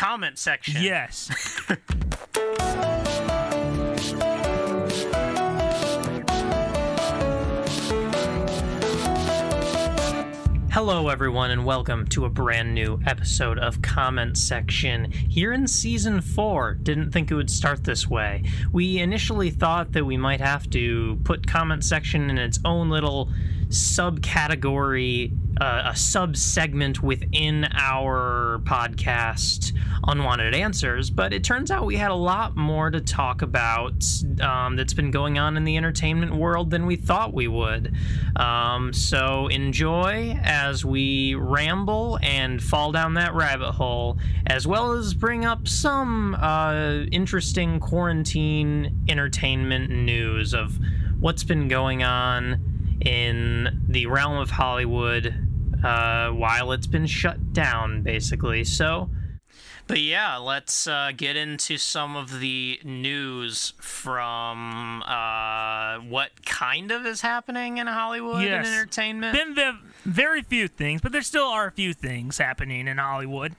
comment section. Yes. Hello everyone and welcome to a brand new episode of Comment Section here in Season 4. Didn't think it would start this way. We initially thought that we might have to put Comment Section in its own little subcategory, a sub-segment within our podcast, Unwanted Answers, but it turns out we had a lot more to talk about that's been going on in the entertainment world than we thought we would. So enjoy as we ramble and fall down that rabbit hole, as well as bring up some interesting quarantine entertainment news of what's been going on in the realm of Hollywood while it's been shut down, basically. But yeah, let's get into some of the news from what kind of is happening in Hollywood and entertainment. Been very few things, but there still are a few things happening in Hollywood.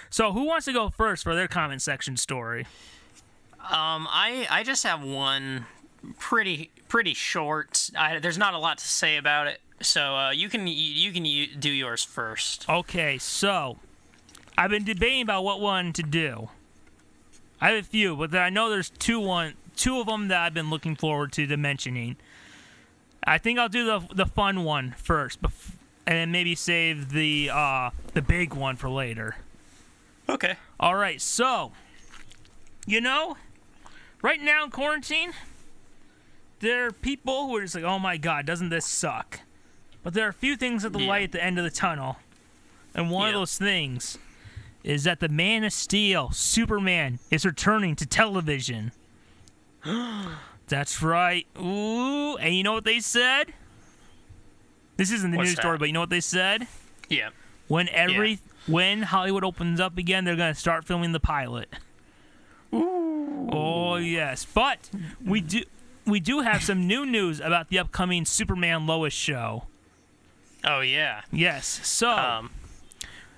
So who wants to go first for their comment section story? I just have one pretty short. There's not a lot to say about it, so you can do yours first. Okay, so I've been debating about what one to do. I have a few, but I know there's two of them that I've been looking forward to mentioning. I think I'll do the fun one first, and then maybe save the big one for later. Okay. All right. So, right now in quarantine, there are people who are just like, "Oh my God, doesn't this suck?" But there are a few things at the light at the end of the tunnel, and one of those things is that the Man of Steel, Superman, is returning to television. That's right. Ooh, and you know what they said? This isn't the news story, but you know what they said? Yeah. When Hollywood opens up again, they're going to start filming the pilot. Ooh. Oh, yes. But we do have some new news about the upcoming Superman Lois show. Oh, yeah. Yes. So,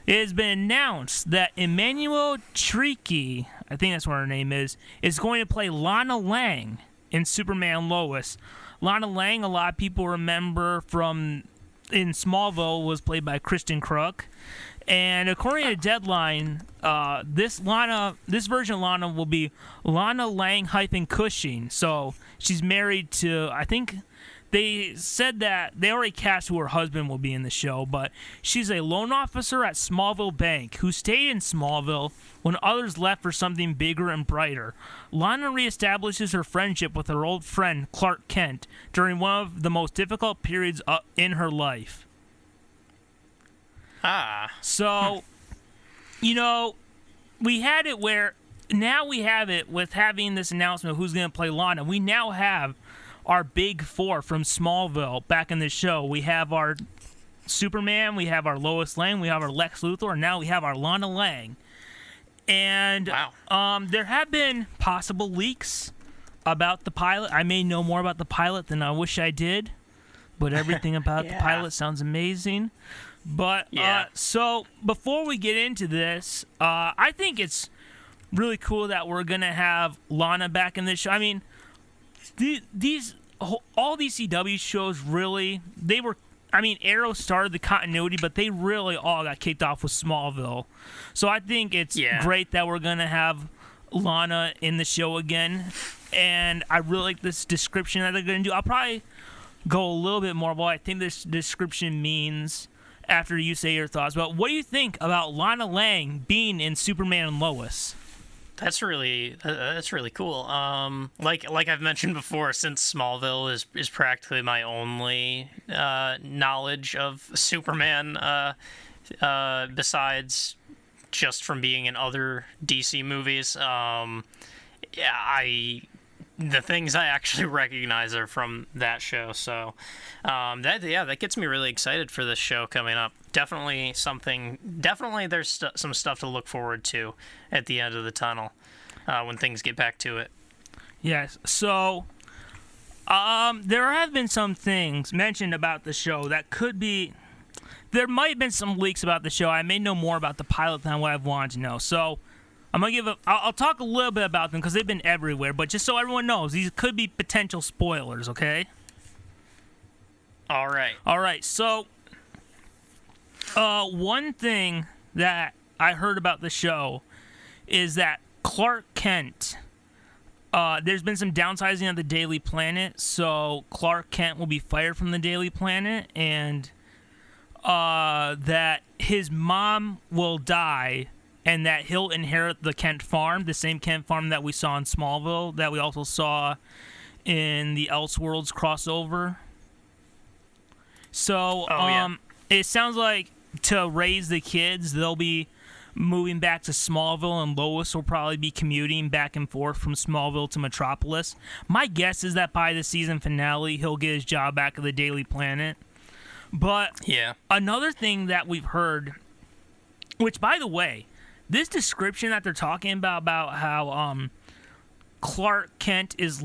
it has been announced that Emmanuel Tricky, I think that's what her name is going to play Lana Lang in Superman Lois. Lana Lang, a lot of people remember from in Smallville, was played by Kristen Kruk. And according to Deadline, this version of Lana will be Lana Lang-Cushing. So she's married to, I think they said that they already cast who her husband will be in the show, but she's a loan officer at Smallville Bank who stayed in Smallville when others left for something bigger and brighter. Lana reestablishes her friendship with her old friend Clark Kent during one of the most difficult periods in her life. So, we had it where now we have it with having this announcement of who's going to play Lana. We now have our big four from Smallville back in the show. We have our Superman, we have our Lois Lane, we have our Lex Luthor, and now we have our Lana Lang. And there have been possible leaks about the pilot. I may know more about the pilot than I wish I did, but everything about the pilot sounds amazing. But so before we get into this, I think it's really cool that we're gonna have Lana back in this show. I mean, all these CW shows really, Arrow started the continuity, but they really all got kicked off with Smallville. So I think it's great that we're gonna have Lana in the show again, and I really like this description that they're gonna do. I'll probably go a little bit more what I think this description means after you say your thoughts. But what do you think about Lana Lang being in Superman and Lois? That's really cool. Like I've mentioned before, since Smallville is practically my only knowledge of Superman, besides just from being in other DC movies. The things I actually recognize are from that show. So that gets me really excited for this show coming up. Definitely there's some stuff to look forward to at the end of the tunnel when things get back to it. Yes. So there have been some things mentioned about the show that could be there might have been some leaks about the show. I may know more about the pilot than what I've wanted to know. So I'm going to I'll talk a little bit about them because they've been everywhere. But just so everyone knows, these could be potential spoilers, okay? All right. All right. So one thing that I heard about the show is that Clark Kent, there's been some downsizing of the Daily Planet, so Clark Kent will be fired from the Daily Planet, and that his mom will die, and that he'll inherit the Kent farm, the same Kent farm that we saw in Smallville, that we also saw in the Elseworlds crossover. So it sounds like to raise the kids, they'll be moving back to Smallville, and Lois will probably be commuting back and forth from Smallville to Metropolis. My guess is that by the season finale, he'll get his job back at the Daily Planet. But another thing that we've heard, which, by the way, this description that they're talking about how Clark Kent is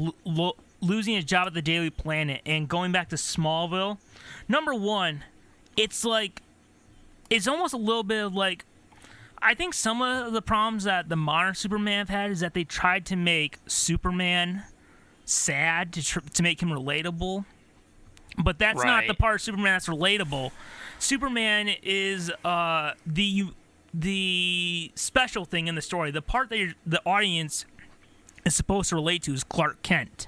losing his job at the Daily Planet and going back to Smallville, number one, it's almost a little bit of like, I think some of the problems that the modern Superman have had is that they tried to make Superman sad to make him relatable. But that's not the part of Superman that's relatable. Superman is the special thing in the story. The part that the audience is supposed to relate to is Clark Kent.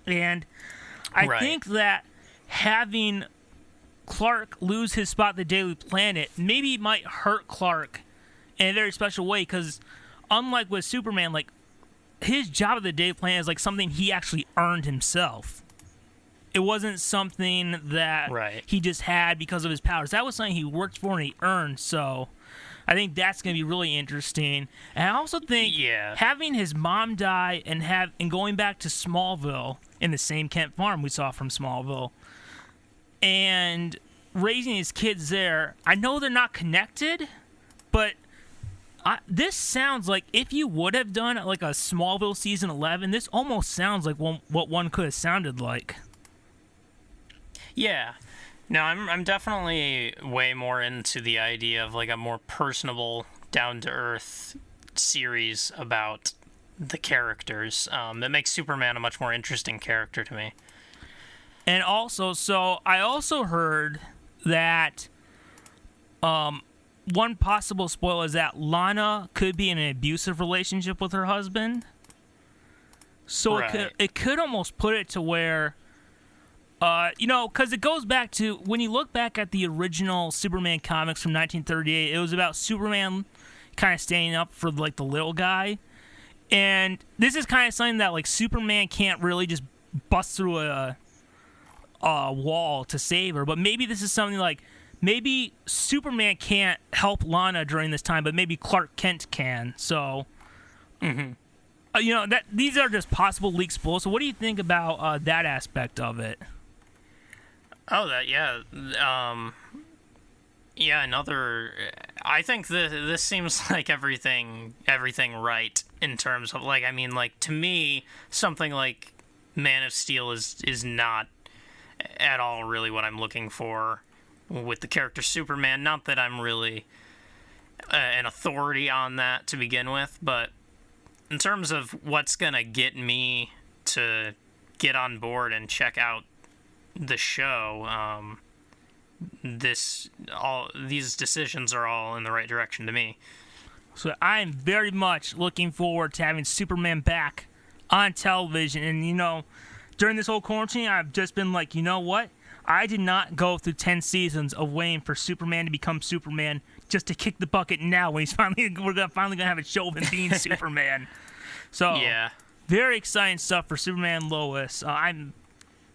And I think that having Clark lose his spot at the Daily Planet maybe might hurt Clark in a very special way, because unlike with Superman, like, his job at the Daily Planet is like something he actually earned himself. It wasn't something that he just had because of his powers. That was something he worked for and he earned. So I think that's going to be really interesting. And I also think having his mom die and going back to Smallville in the same Kent farm we saw from Smallville and raising his kids there, I know they're not connected, but this sounds like if you would have done like a Smallville season 11, this almost sounds like what one could have sounded like. Yeah. No, I'm definitely way more into the idea of like a more personable, down-to-earth series about the characters. That makes Superman a much more interesting character to me. And also, so I also heard that one possible spoiler is that Lana could be in an abusive relationship with her husband. So it could almost put it to where, because it goes back to, when you look back at the original Superman comics from 1938, it was about Superman kind of standing up for, like, the little guy. And this is kind of something that, like, Superman can't really just bust through a wall to save her. But maybe this is something like, maybe Superman can't help Lana during this time, but maybe Clark Kent can. So, these are just possible leak spoilers. So what do you think about that aspect of it? Oh, another. I think this seems like everything right in terms of, like, I mean, like, to me, something like Man of Steel is not at all really what I'm looking for with the character Superman. Not that I'm really an authority on that to begin with, but in terms of what's gonna get me to get on board and check out the show, these decisions are all in the right direction to me. So I'm very much looking forward to having Superman back on television. And, during this whole quarantine, I've just been like, you know what? I did not go through 10 seasons of waiting for Superman to become Superman just to kick the bucket now when we're finally gonna have a show of him being Superman. So very exciting stuff for Superman and Lois.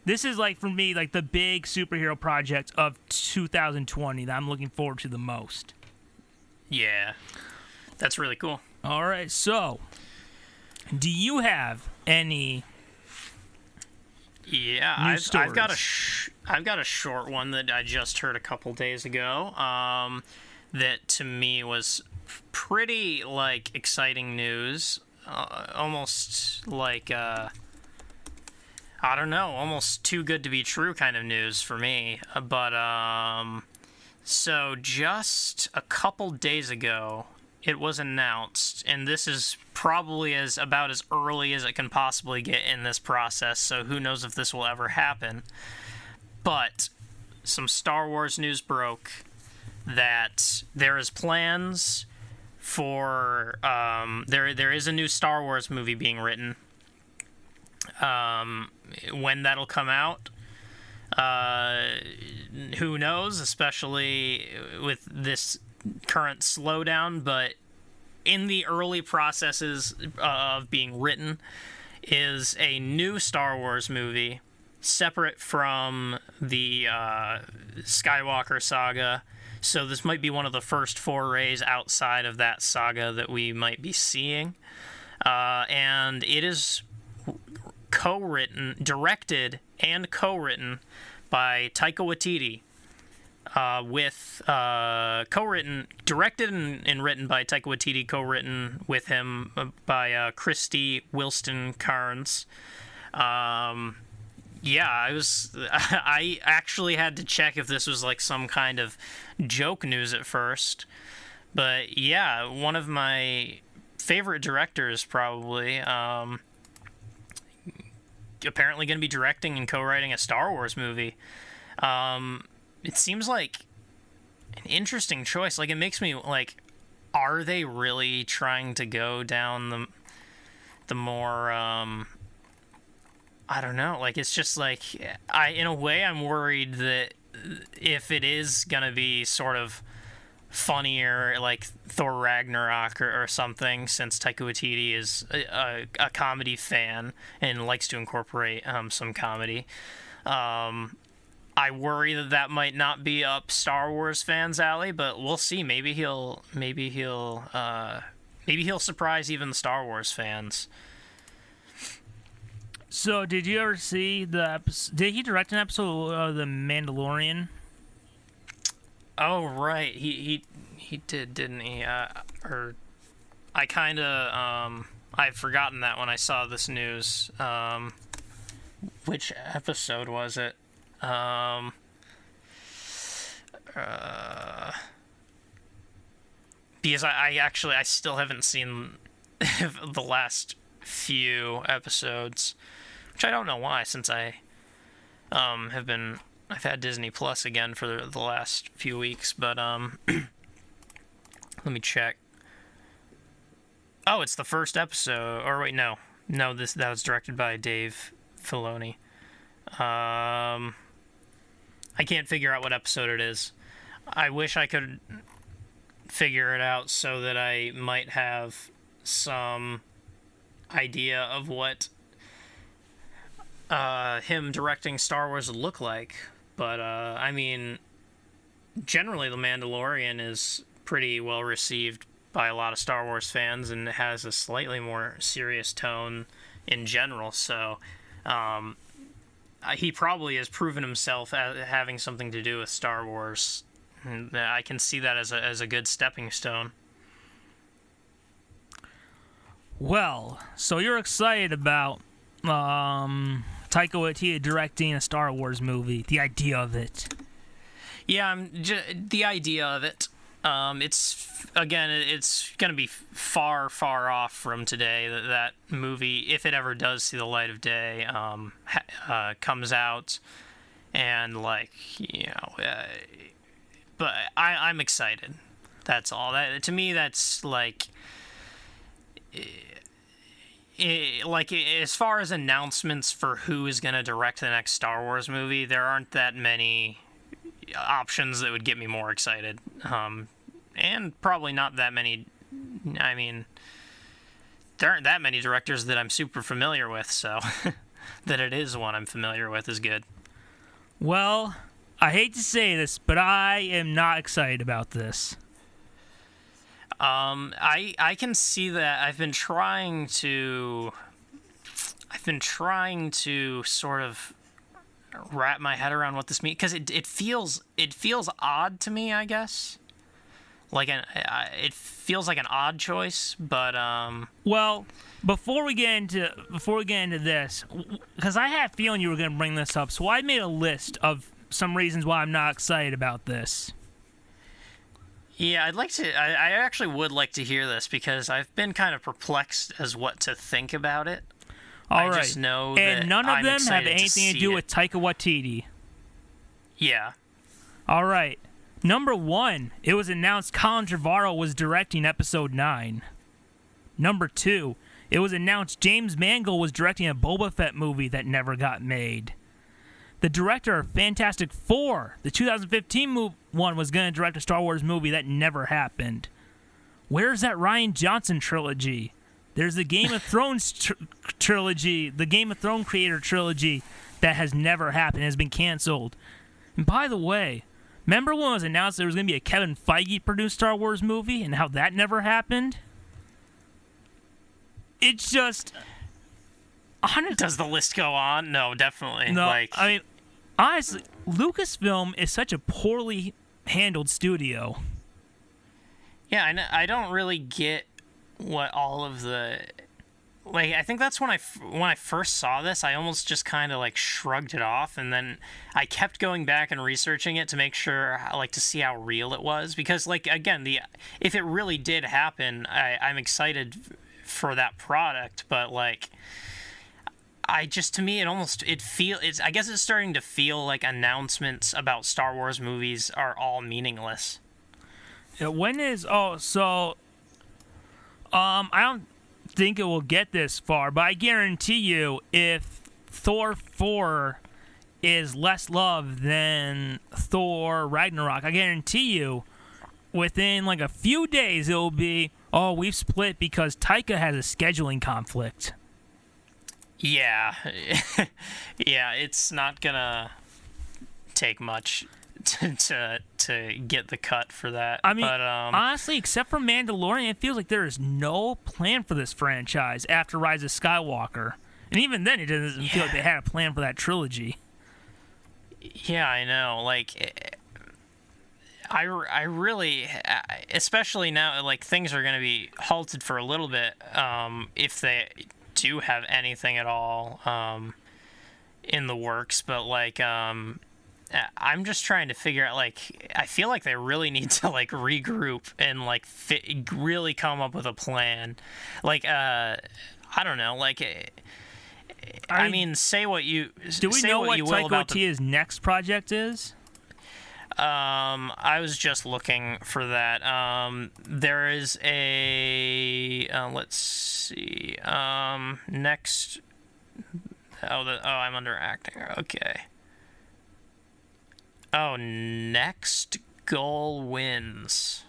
This is, like, for me, like, the big superhero project of 2020 that I'm looking forward to the most. Yeah, that's really cool. All right, so do you have any? Yeah, I've got a short one that I just heard a couple days ago. That to me was pretty, like, exciting news. Almost like I don't know, almost too good to be true kind of news for me. But So just a couple days ago, it was announced, and this is probably about as early as it can possibly get in this process, so who knows if this will ever happen. But some Star Wars news broke that there is plans for there is a new Star Wars movie being written. When that'll come out, who knows, especially with this current slowdown, but in the early processes of being written is a new Star Wars movie separate from the Skywalker saga. So this might be one of the first forays outside of that saga that we might be seeing. And it is directed and co-written by Taika Waititi, directed and written by Taika Waititi, co-written with him by Christy Wilston Carnes. I actually had to check if this was like some kind of joke news at first, but yeah, one of my favorite directors probably. Apparently going to be directing and co-writing a Star Wars movie. It seems like an interesting choice. Like, it makes me like, are they really trying to go down the more I don't know, like, it's just like, in a way I'm worried that if it is gonna be sort of funnier, like Thor Ragnarok or something, since Taika Waititi is a comedy fan and likes to incorporate some comedy. I worry that might not be up Star Wars fans' alley, but we'll see. Maybe he'll surprise even the Star Wars fans. So, did you ever see did he direct an episode of The Mandalorian? Oh, right. He did, didn't he? Or I kind of I've forgotten that when I saw this news. Which episode was it? Because I still haven't seen the last few episodes, which I don't know why, since I've had Disney Plus again for the last few weeks, but let me check. Oh, it's the first episode. Or wait, no, that was directed by Dave Filoni. I can't figure out what episode it is. I wish I could figure it out so that I might have some idea of what him directing Star Wars would look like. But I mean, generally The Mandalorian is pretty well received by a lot of Star Wars fans and has a slightly more serious tone in general, so he probably has proven himself as having something to do with Star Wars. And I can see that as a good stepping stone. Well, so you're excited about Taika Waititi directing a Star Wars movie, the idea of it. Yeah, the idea of it. It's going to be far, far off from today that movie, if it ever does see the light of day, comes out, and but I'm excited. That's all. That to me, that's like as far as announcements for who is going to direct the next Star Wars movie, there aren't that many options that would get me more excited. And probably not that many. I mean, there aren't that many directors that I'm super familiar with, so that it is one I'm familiar with is good. Well, I hate to say this, but I am not excited about this. I can see that. I've been trying to sort of wrap my head around what this means, because it feels odd to me, I guess. It feels like an odd choice, but well, before we get into this, because I had a feeling you were going to bring this up, so I made a list of some reasons why I'm not excited about this. Yeah, I'd like to. I actually would like to hear this because I've been kind of perplexed as what to think about it. All I right. just know and that none of I'm them have excited anything to do with Taika Waititi. Yeah. All right. Number 1, it was announced Colin Trevorrow was directing Episode 9. Number 2, it was announced James Mangold was directing a Boba Fett movie that never got made. The director of Fantastic Four, the 2015 one, was going to direct a Star Wars movie that never happened. Where's that Rian Johnson trilogy? There's the Game of Thrones trilogy, the Game of Thrones creator trilogy that has never happened, has been canceled. And by the way, remember when it was announced there was going to be a Kevin Feige-produced Star Wars movie and how that never happened? It's just... Does the list go on? No, definitely. No, I mean, honestly, Lucasfilm is such a poorly handled studio. Yeah, I don't really get what all of the... Like, I think that's when I first saw this, I almost just kind of, like, shrugged it off, and then I kept going back and researching it to make sure, like, to see how real it was. Because, like, again, if it really did happen, I'm excited for that product, but, like... I guess it's starting to feel like announcements about Star Wars movies are all meaningless. Yeah, I don't think it will get this far, but I guarantee you if Thor 4 is less loved than Thor Ragnarok, I guarantee you within like a few days it will be, oh, we've split because Taika has a scheduling conflict. Yeah. Yeah, it's not gonna take much to get the cut for that. I mean, but, honestly, except for Mandalorian, it feels like there is no plan for this franchise after Rise of Skywalker. And even then, it doesn't feel like they had a plan for that trilogy. Yeah, I know. Like, I really, especially now, like, things are going to be halted for a little bit, if they do have anything at all in the works, but like I'm just trying to figure out, like, I feel like they really need to like regroup and like really come up with a plan. Like I don't know, like I mean, say what you do we say know what what you will Taika about Waititi's next project is? I was just looking for that. There is a let's see. Next. I'm under acting. Okay. Oh, Next Goal Wins.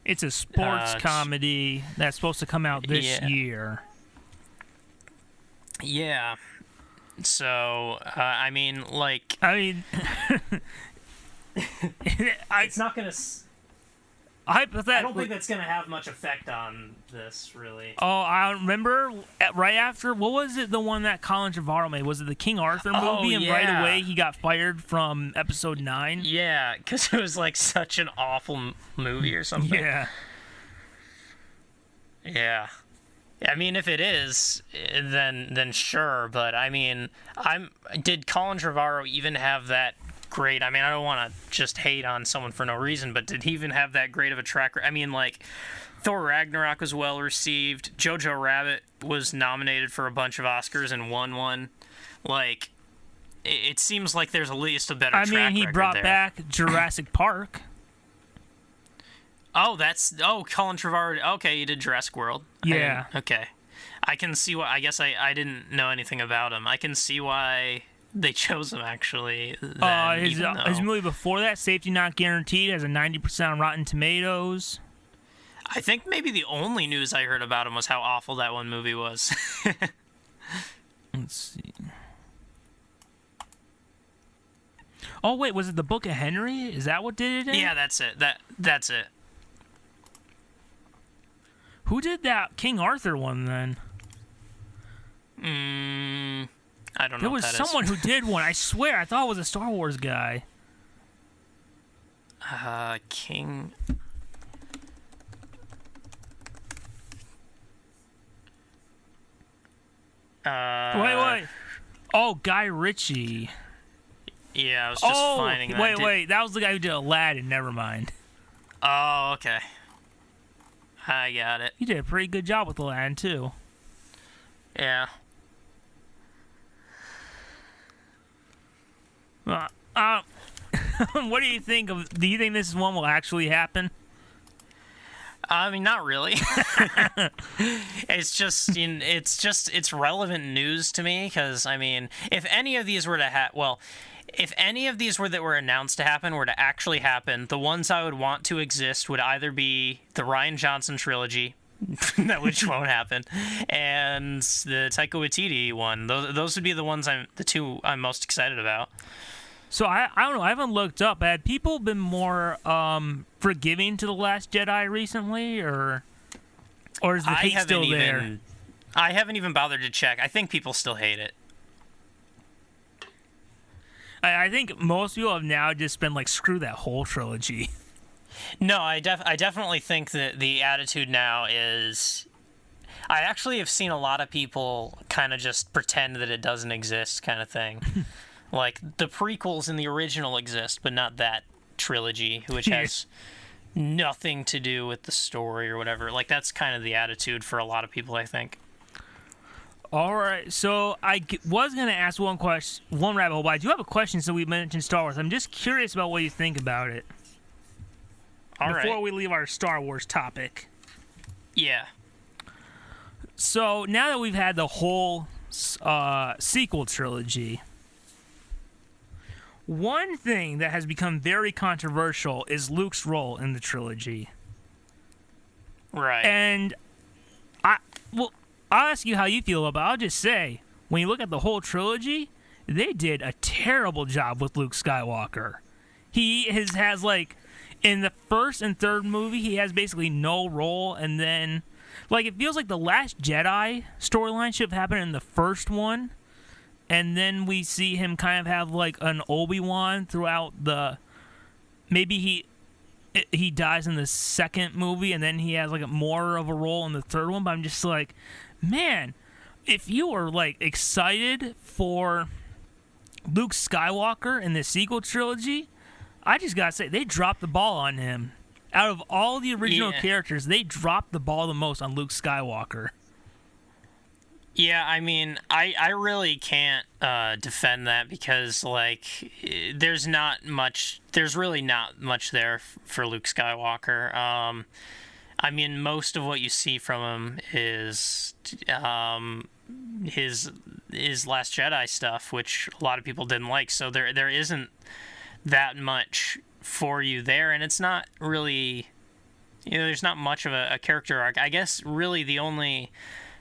It's a sports comedy that's supposed to come out this year. Yeah. So, I mean, it's not gonna. I don't think that's gonna have much effect on this, really. Oh, I remember right after, what was it? The one that Colin Trevorrow made, was it the King Arthur movie? Oh, and yeah. right away he got fired from Episode 9. Yeah, because it was like such an awful movie or something. Yeah. Yeah. I mean, if it is, then sure. But I mean, did Colin Trevorrow even have that great? I mean, I don't want to just hate on someone for no reason, but did he even have that great of a track record? I mean, like, Thor Ragnarok was well received. Jojo Rabbit was nominated for a bunch of Oscars and won one. Like, it seems like there's at least a better track record there. I mean, he brought back Jurassic Park. Oh, Colin Trevorrow. Okay, you did Jurassic World. Yeah. Okay. I can see why. I guess I didn't know anything about him. I can see why they chose him, actually. His movie before that, Safety Not Guaranteed, has a 90% on Rotten Tomatoes. I think maybe the only news I heard about him was how awful that one movie was. Let's see. Oh, wait, was it The Book of Henry? Is that what did it? Yeah, that's it. That's it. Who did that King Arthur one, then? I don't know. There was someone who did one. I swear, I thought it was a Star Wars guy. King. Wait. Oh, Guy Ritchie. Yeah, I was just finding that. Wait. That was the guy who did Aladdin. Never mind. Oh, okay. I got it. You did a pretty good job with Aladdin too. Yeah. What do you think of? Do you think this one will actually happen? I mean, not really. It's relevant news to me because, I mean, if any of these were to if any of these that were announced to happen were to actually happen, the ones I would want to exist would either be the Rian Johnson trilogy, which won't happen, and the Taika Waititi one. Those would be the two I'm most excited about. So I don't know. I haven't looked up. Had people been more forgiving to The Last Jedi recently, or is the hate still there? I haven't even bothered to check. I think people still hate it. I think most people have now just been like, screw that whole trilogy. No, I definitely think that the attitude now is... I actually have seen a lot of people kind of just pretend that it doesn't exist kind of thing. Like, the prequels and the original exist, but not that trilogy, which has nothing to do with the story or whatever. Like, that's kind of the attitude for a lot of people, I think. All right, so I was going to ask one rabbit hole, but I do have a question since we mentioned Star Wars. I'm just curious about what you think about it. Before we leave our Star Wars topic. Yeah. So, now that we've had the whole sequel trilogy... One thing that has become very controversial is Luke's role in the trilogy. Right. And I'll ask you how you feel about it. I'll just say, when you look at the whole trilogy, they did a terrible job with Luke Skywalker. He has like, in the first and third movie, he has basically no role, and then, like, it feels like the Last Jedi storyline should have happened in the first one. And then we see him kind of have like an Obi-Wan throughout maybe he dies in the second movie, and then he has like more of a role in the third one. But I'm just like, man, if you were like excited for Luke Skywalker in the sequel trilogy, I just gotta say they dropped the ball on him. Out of all the original characters, they dropped the ball the most on Luke Skywalker. Yeah, I mean, I really can't defend that because, like, there's really not much there for Luke Skywalker. I mean, most of what you see from him is his Last Jedi stuff, which a lot of people didn't like. So there isn't that much for you there, and it's not really, there's not much of a character arc. I guess really the only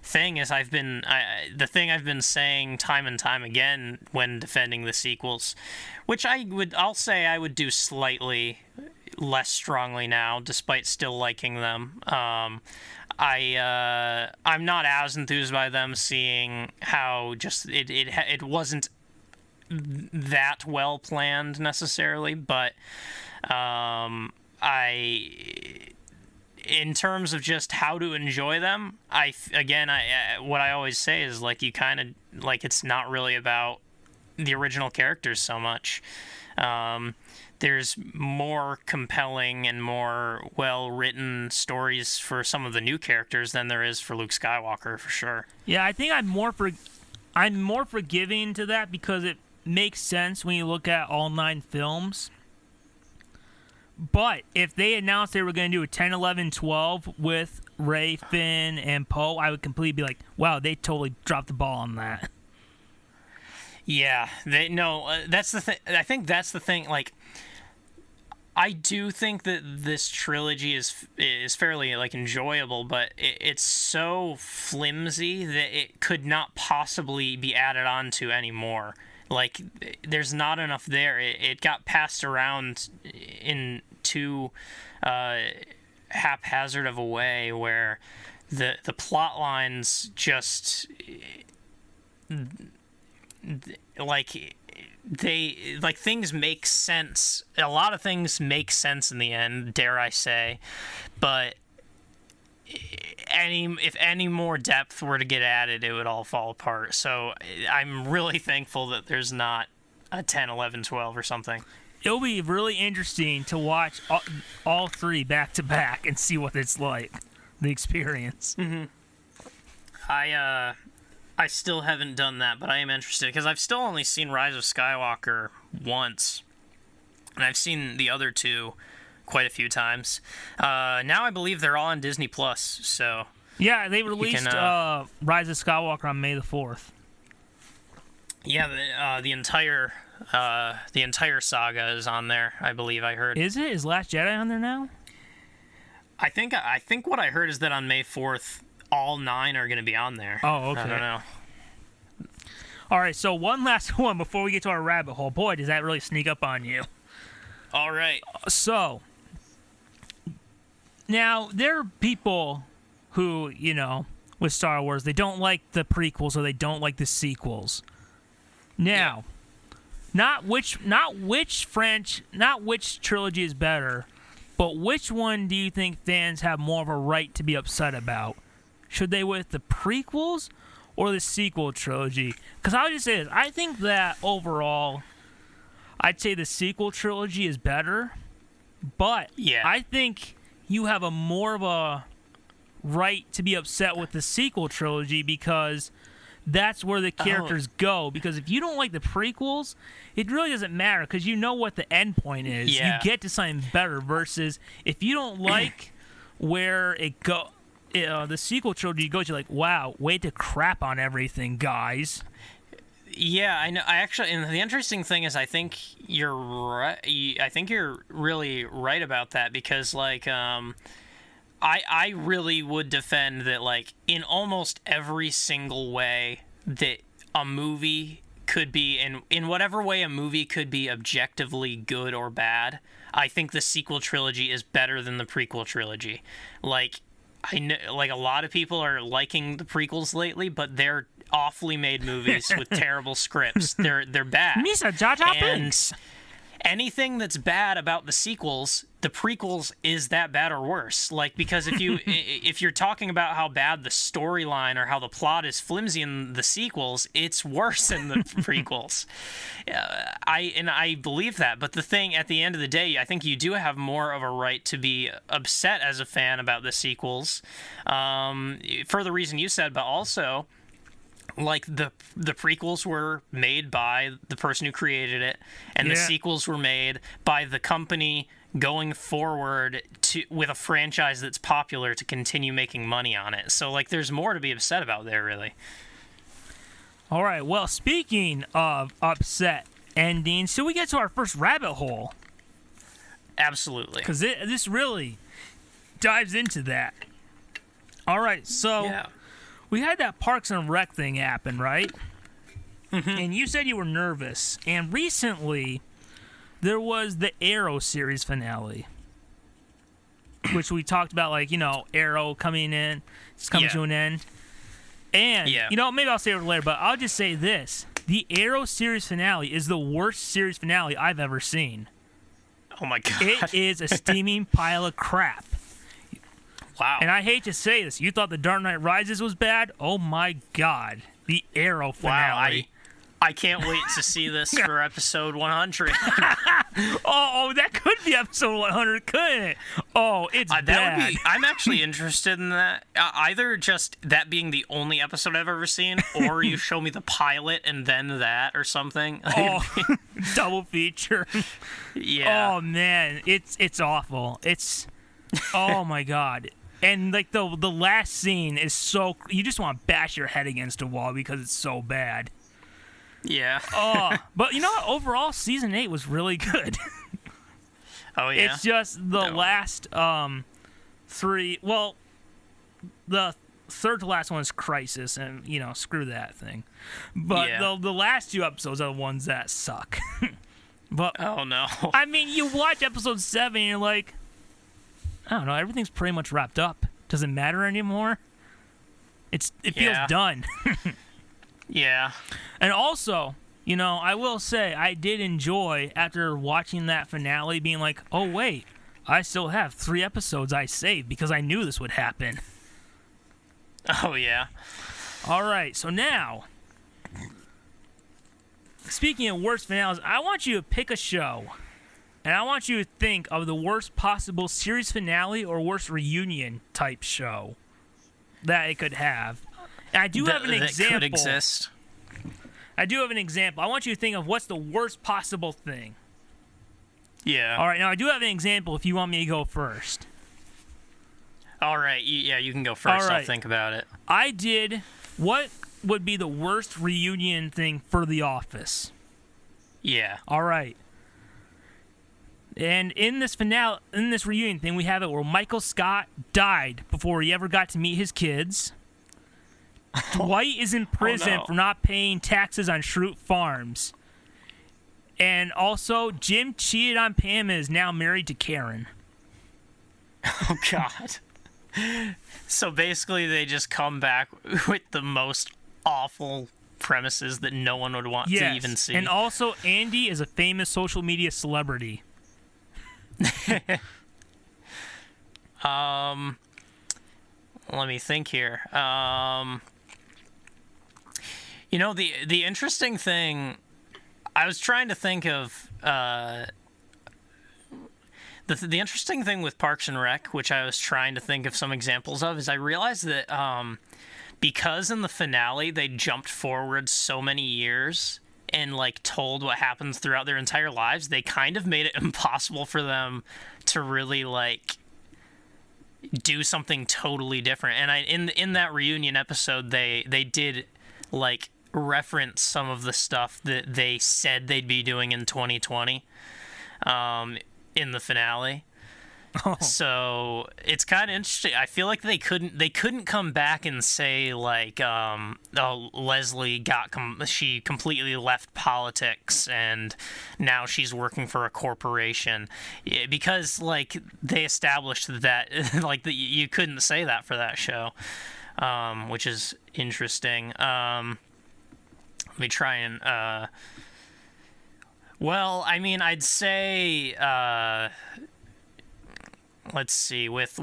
thing is the thing I've been saying time and time again when defending the sequels, which I'll say I would do slightly less strongly now, despite still liking them. I'm not as enthused by them, seeing how just it wasn't that well planned necessarily, but in terms of just how to enjoy them, what I always say is, like, you kind of, like, it's not really about the original characters so much. There's more compelling and more well-written stories for some of the new characters than there is for Luke Skywalker, for sure. Yeah, I think I'm more forgiving to that because it makes sense when you look at all 9 films. But if they announced they were going to do a 10, 11, 12 with Rey, Finn, and Poe, I would completely be like, wow, they totally dropped the ball on that. Yeah, that's the thing. I think that's the thing. Like, I do think that this trilogy is fairly, like, enjoyable, but it's so flimsy that it could not possibly be added on to anymore. Like, there's not enough there. It got passed around in too haphazard of a way where the plot lines just, like, things make sense. A lot of things make sense in the end, dare I say, but if any more depth were to get added, it would all fall apart. So I'm really thankful that there's not a 10, 11, 12 or something. it'll be really interesting to watch all three back to back and see what it's like, the experience. Mm-hmm. I still haven't done that, but I am interested because I've still only seen Rise of Skywalker once, and I've seen the other two quite a few times. Now I believe they're all on Disney Plus. So yeah, they released Rise of Skywalker on May the 4th. Yeah, the entire saga is on there. I believe I heard. Is it? Is Last Jedi on there now? I think what I heard is that on May 4th, all 9 are going to be on there. Oh, okay. I don't know. All right, so one last one before we get to our rabbit hole. Boy, does that really sneak up on you. All right. So, now, there are people who, with Star Wars, they don't like the prequels or they don't like the sequels. Now, not which trilogy is better, but which one do you think fans have more of a right to be upset about? Should they with the prequels or the sequel trilogy? Because I'll just say this. I think that overall, I'd say the sequel trilogy is better, but I think you have a more of a right to be upset with the sequel trilogy because that's where the characters go. Because if you don't like the prequels, it really doesn't matter because you know what the end point is. Yeah. You get to something better versus if you don't like where it go. The sequel trilogy goes, you're like, wow, way to crap on everything, guys. Yeah, I know. And the interesting thing is, I think you're right. I think you're really right about that because, like, I really would defend that, like, in almost every single way that a movie could be, in whatever way a movie could be objectively good or bad, I think the sequel trilogy is better than the prequel trilogy. Like, I know, like, a lot of people are liking the prequels lately, but they're awfully made movies with terrible scripts. They're bad. Misa Jar Jar Binks. Anything that's bad about the sequels, the prequels is that bad or worse. Like, because if you're talking about how bad the storyline or how the plot is flimsy in the sequels, it's worse in the prequels. I believe that. But the thing, at the end of the day, I think you do have more of a right to be upset as a fan about the sequels, for the reason you said, but also, like, the prequels were made by the person who created it, and the sequels were made by the company going forward with a franchise that's popular to continue making money on it. So, like, there's more to be upset about there, really. All right, well, speaking of upset endings, so we get to our first rabbit hole. Absolutely. Because this really dives into that. All right, so... Yeah. We had that Parks and Rec thing happen, right? Mm-hmm. And you said you were nervous. And recently, there was the Arrow series finale, which we talked about, like, Arrow coming in, it's coming to an end. And, maybe I'll say it later, but I'll just say this. The Arrow series finale is the worst series finale I've ever seen. Oh, my God. It is a steaming pile of crap. Wow. And I hate to say this, you thought The Dark Knight Rises was bad? Oh my God. The Arrow finale. Wow, I can't wait to see this for episode 100. Oh, that could be episode 100, couldn't it? Oh, it's bad. I'm actually interested in that. Either just that being the only episode I've ever seen, or you show me the pilot and then that or something. Oh, double feature. Yeah. Oh, man. It's awful. Oh, my God. And, like, the last scene is so... You just want to bash your head against a wall because it's so bad. Yeah. Oh, but you know what? Overall, Season 8 was really good. Oh, yeah? It's just the last 3... Well, the third to last one is Crisis, and, screw that thing. But the last 2 episodes are the ones that suck. But oh, no. I mean, you watch episode 7 and you're like... I don't know, everything's pretty much wrapped up. Doesn't matter anymore. It feels done. Yeah. And also, I will say, I did enjoy, after watching that finale, being like, oh, wait, I still have 3 episodes I saved because I knew this would happen. Oh, yeah. All right, so now, speaking of worst finales, I want you to pick a show And I want you to think of the worst possible series finale or worst reunion type show that it could have. And I do have an example. That could exist. I do have an example. I want you to think of what's the worst possible thing. Yeah. All right, now I do have an example if you want me to go first. All right, yeah, you can go first. All right. I'll think about it. I did what would be the worst reunion thing for The Office. Yeah. All right. And in this finale, in this reunion thing, we have it where Michael Scott died before he ever got to meet his kids. Dwight is in prison for not paying taxes on Schrute Farms. And also, Jim cheated on Pam and is now married to Karen. Oh, God. So basically, they just come back with the most awful premises that no one would want to even see. And also, Andy is a famous social media celebrity. Let me think here. You know, the interesting thing, I was trying to think of the interesting thing with Parks and Rec, which I was trying to think of some examples of, is I realized that because in the finale they jumped forward so many years and like told what happens throughout their entire lives, they kind of made it impossible for them to really like do something totally different. And in that reunion episode, they did like reference some of the stuff that they said they'd be doing in 2020 in the finale. Oh. So it's kind of interesting. I feel like they couldn't come back and say like, oh, Leslie she completely left politics and now she's working for a corporation, because like they established that like that you couldn't say that for that show, which is interesting. Let me try and well, I mean, I'd say let's see, with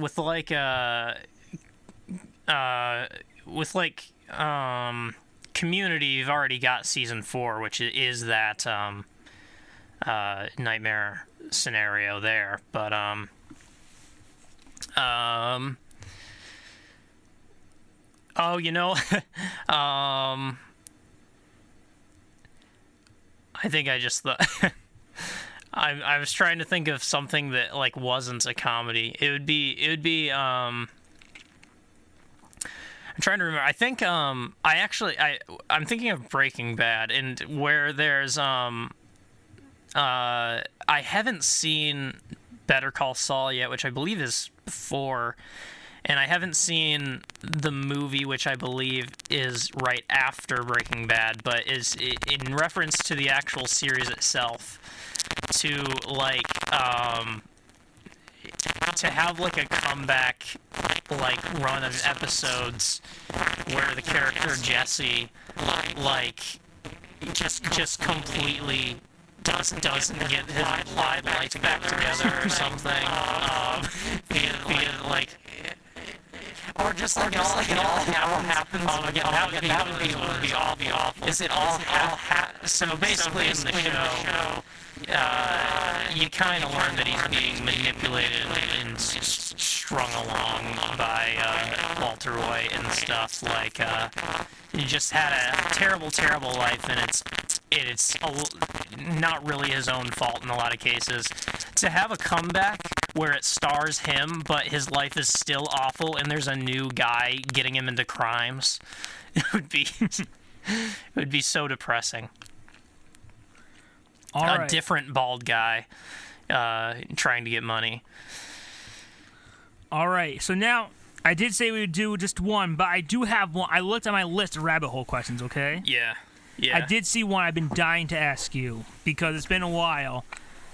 Community, you've already got season 4, which is that nightmare scenario there. But oh, you know, I think I just thought I was trying to think of something that like wasn't a comedy. It would be I'm trying to remember. I think I'm thinking of Breaking Bad, and where there's I haven't seen Better Call Saul yet, which I believe is 4. And I haven't seen the movie, which I believe is right after Breaking Bad, but is in reference to the actual series itself, to like to have like a comeback like run of episodes where the character Jesse like just completely doesn't get his life back together or something. Like, or just like it all happens. Oh, again, that would be awful. Is it all so basically in the show, you kind of learn that he's being manipulated and strung along by Walter White and stuff. Like, he just had a terrible life, and it's not really his own fault in a lot of cases. To have a comeback where it stars him, but his life is still awful, and there's a new guy getting him into crimes, it would be so depressing. A different bald guy trying to get money. All right, so now I did say we would do just one, but I do have one. I looked at my list of rabbit hole questions, okay? Yeah. I did see one I've been dying to ask you because it's been a while.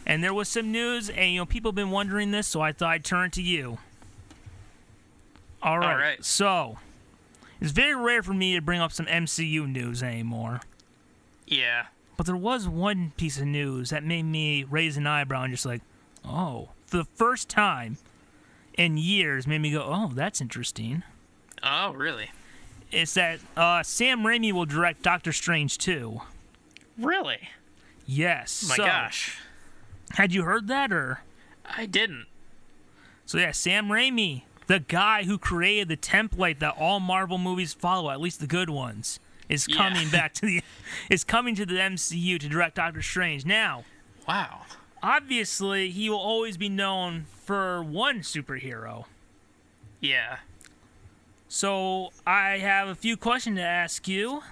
And there was some news, and people have been wondering this, so I thought I'd turn it to you. All right. So, it's very rare for me to bring up some MCU news anymore. Yeah. But there was one piece of news that made me raise an eyebrow and just like, oh. For the first time in years, made me go, oh, that's interesting. Oh, really? It's that Sam Raimi will direct Doctor Strange 2. Really? Yes. My gosh. Had you heard that, or? I didn't. So yeah, Sam Raimi, the guy who created the template that all Marvel movies follow, at least the good ones, is coming back to the MCU to direct Doctor Strange. Now, wow. Obviously, he will always be known for one superhero. Yeah. So I have a few questions to ask you.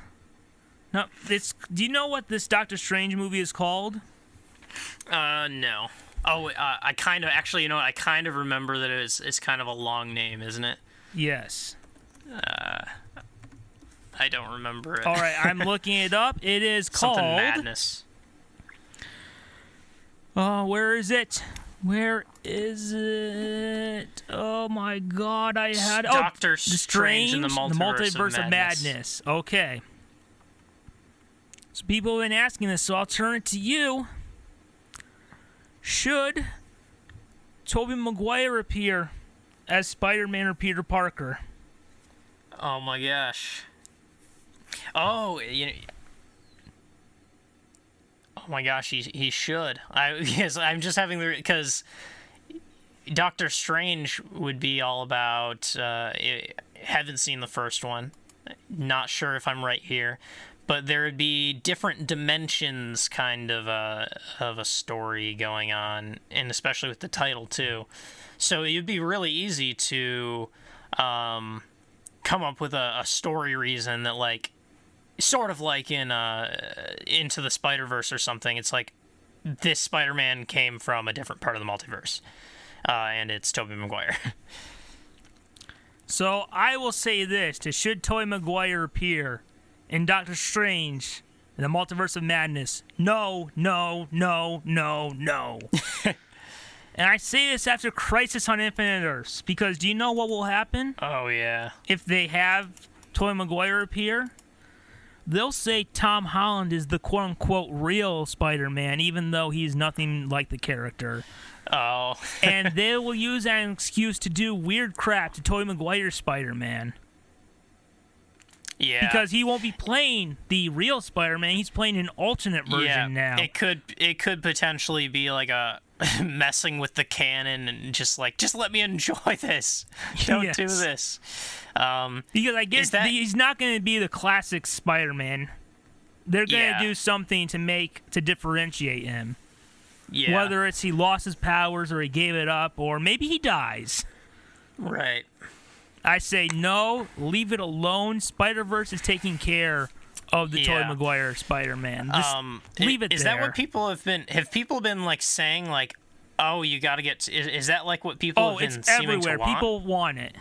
Now, do you know what this Doctor Strange movie is called? No. Oh, I kind of actually, you know what? I kind of remember that it's kind of a long name, isn't it? Yes. I don't remember it. All right, I'm looking it up. It is called Something Madness. Oh, where is it? Where is it? Oh my God, I had Doctor Strange in the Multiverse of Madness. Okay. So people have been asking this, so I'll turn it to you. Should Tobey Maguire appear as Spider-Man or Peter Parker? Oh my gosh. Oh, oh my gosh, he should. I'm just having because Doctor Strange would be all about. Haven't seen the first one. Not sure if I'm right here, but there would be different dimensions, kind of a story going on, and especially with the title too. So it would be really easy to come up with a story reason that, like, sort of like in Into the Spider-Verse or something. It's like this Spider-Man came from a different part of the multiverse, and it's Tobey Maguire. So I will say this: should Tobey Maguire appear in Doctor Strange in the Multiverse of Madness? No, no, no, no, no. And I say this after Crisis on Infinite Earths, because do you know what will happen? Oh, yeah. If they have Tobey Maguire appear, they'll say Tom Holland is the quote-unquote real Spider-Man, even though he's nothing like the character. Oh. And they will use that as an excuse to do weird crap to Tobey Maguire's Spider-Man. Yeah. Because he won't be playing the real Spider-Man, he's playing an alternate version now. It could potentially be like a messing with the canon and just let me enjoy this. Don't do this. Because I guess he's not going to be the classic Spider-Man. They're going to do something to differentiate him. Yeah. Whether it's he lost his powers or he gave it up, or maybe he dies. Right. I say no, leave it alone. Spider-Verse is taking care of the Tobey Maguire Spider-Man. Just leave it there. Is that what people have people been like saying, like, oh, you got to get... Is that like what people have been seeming everywhere. to want? People want it.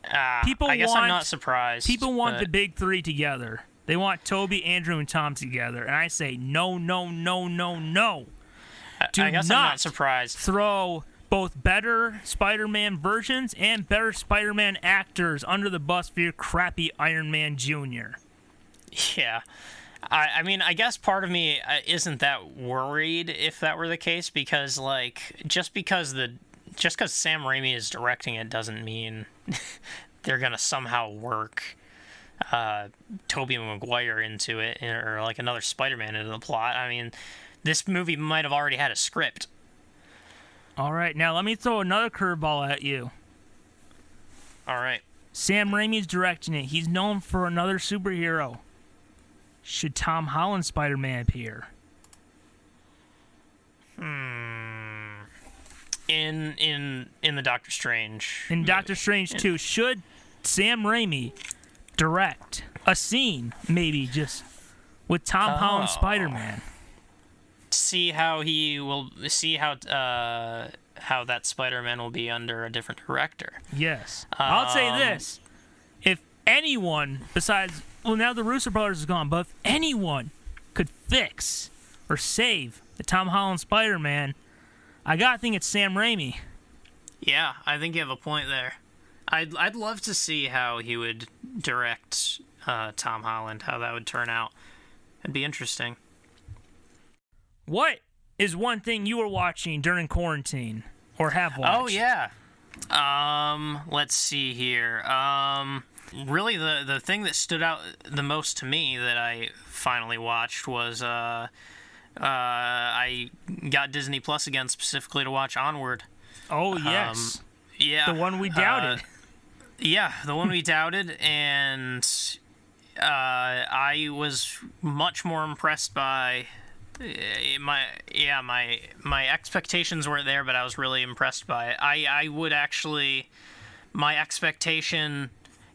I guess I'm not surprised. People want the big three together. They want Toby, Andrew, and Tom together. And I say no, no, no, no, no. I guess I'm not surprised. Throw both better Spider-Man versions and better Spider-Man actors under the bus for your crappy Iron Man Jr. Yeah. I mean, I guess part of me isn't that worried if that were the case, because, like, just because Sam Raimi is directing it doesn't mean they're going to somehow work Tobey Maguire into it, or, like, another Spider-Man into the plot. I mean, this movie might have already had a script. All right, now let me throw another curveball at you. All right. Sam Raimi's directing it. He's known for another superhero. Should Tom Holland's Spider-Man appear? In the Doctor Strange. In Doctor Strange 2, should Sam Raimi direct a scene, maybe just with Tom Holland's Spider-Man? See how that Spider-Man will be under a different director. Yes. I'll say this. If anyone besides... Well, now the Russo brothers is gone, but if anyone could fix or save the Tom Holland Spider-Man, I gotta think it's Sam Raimi. Yeah, I think you have a point there. I'd love to see how he would direct Tom Holland, how that would turn out. It'd be interesting. What is one thing you were watching during quarantine or have watched? Oh, yeah. Let's see here. Really, the thing that stood out the most to me that I finally watched was I got Disney Plus again specifically to watch Onward. Oh, yes. Yeah. The one we doubted. Yeah, the one we doubted, and I was much more impressed by my expectations weren't there, but I was really impressed by it. I would actually,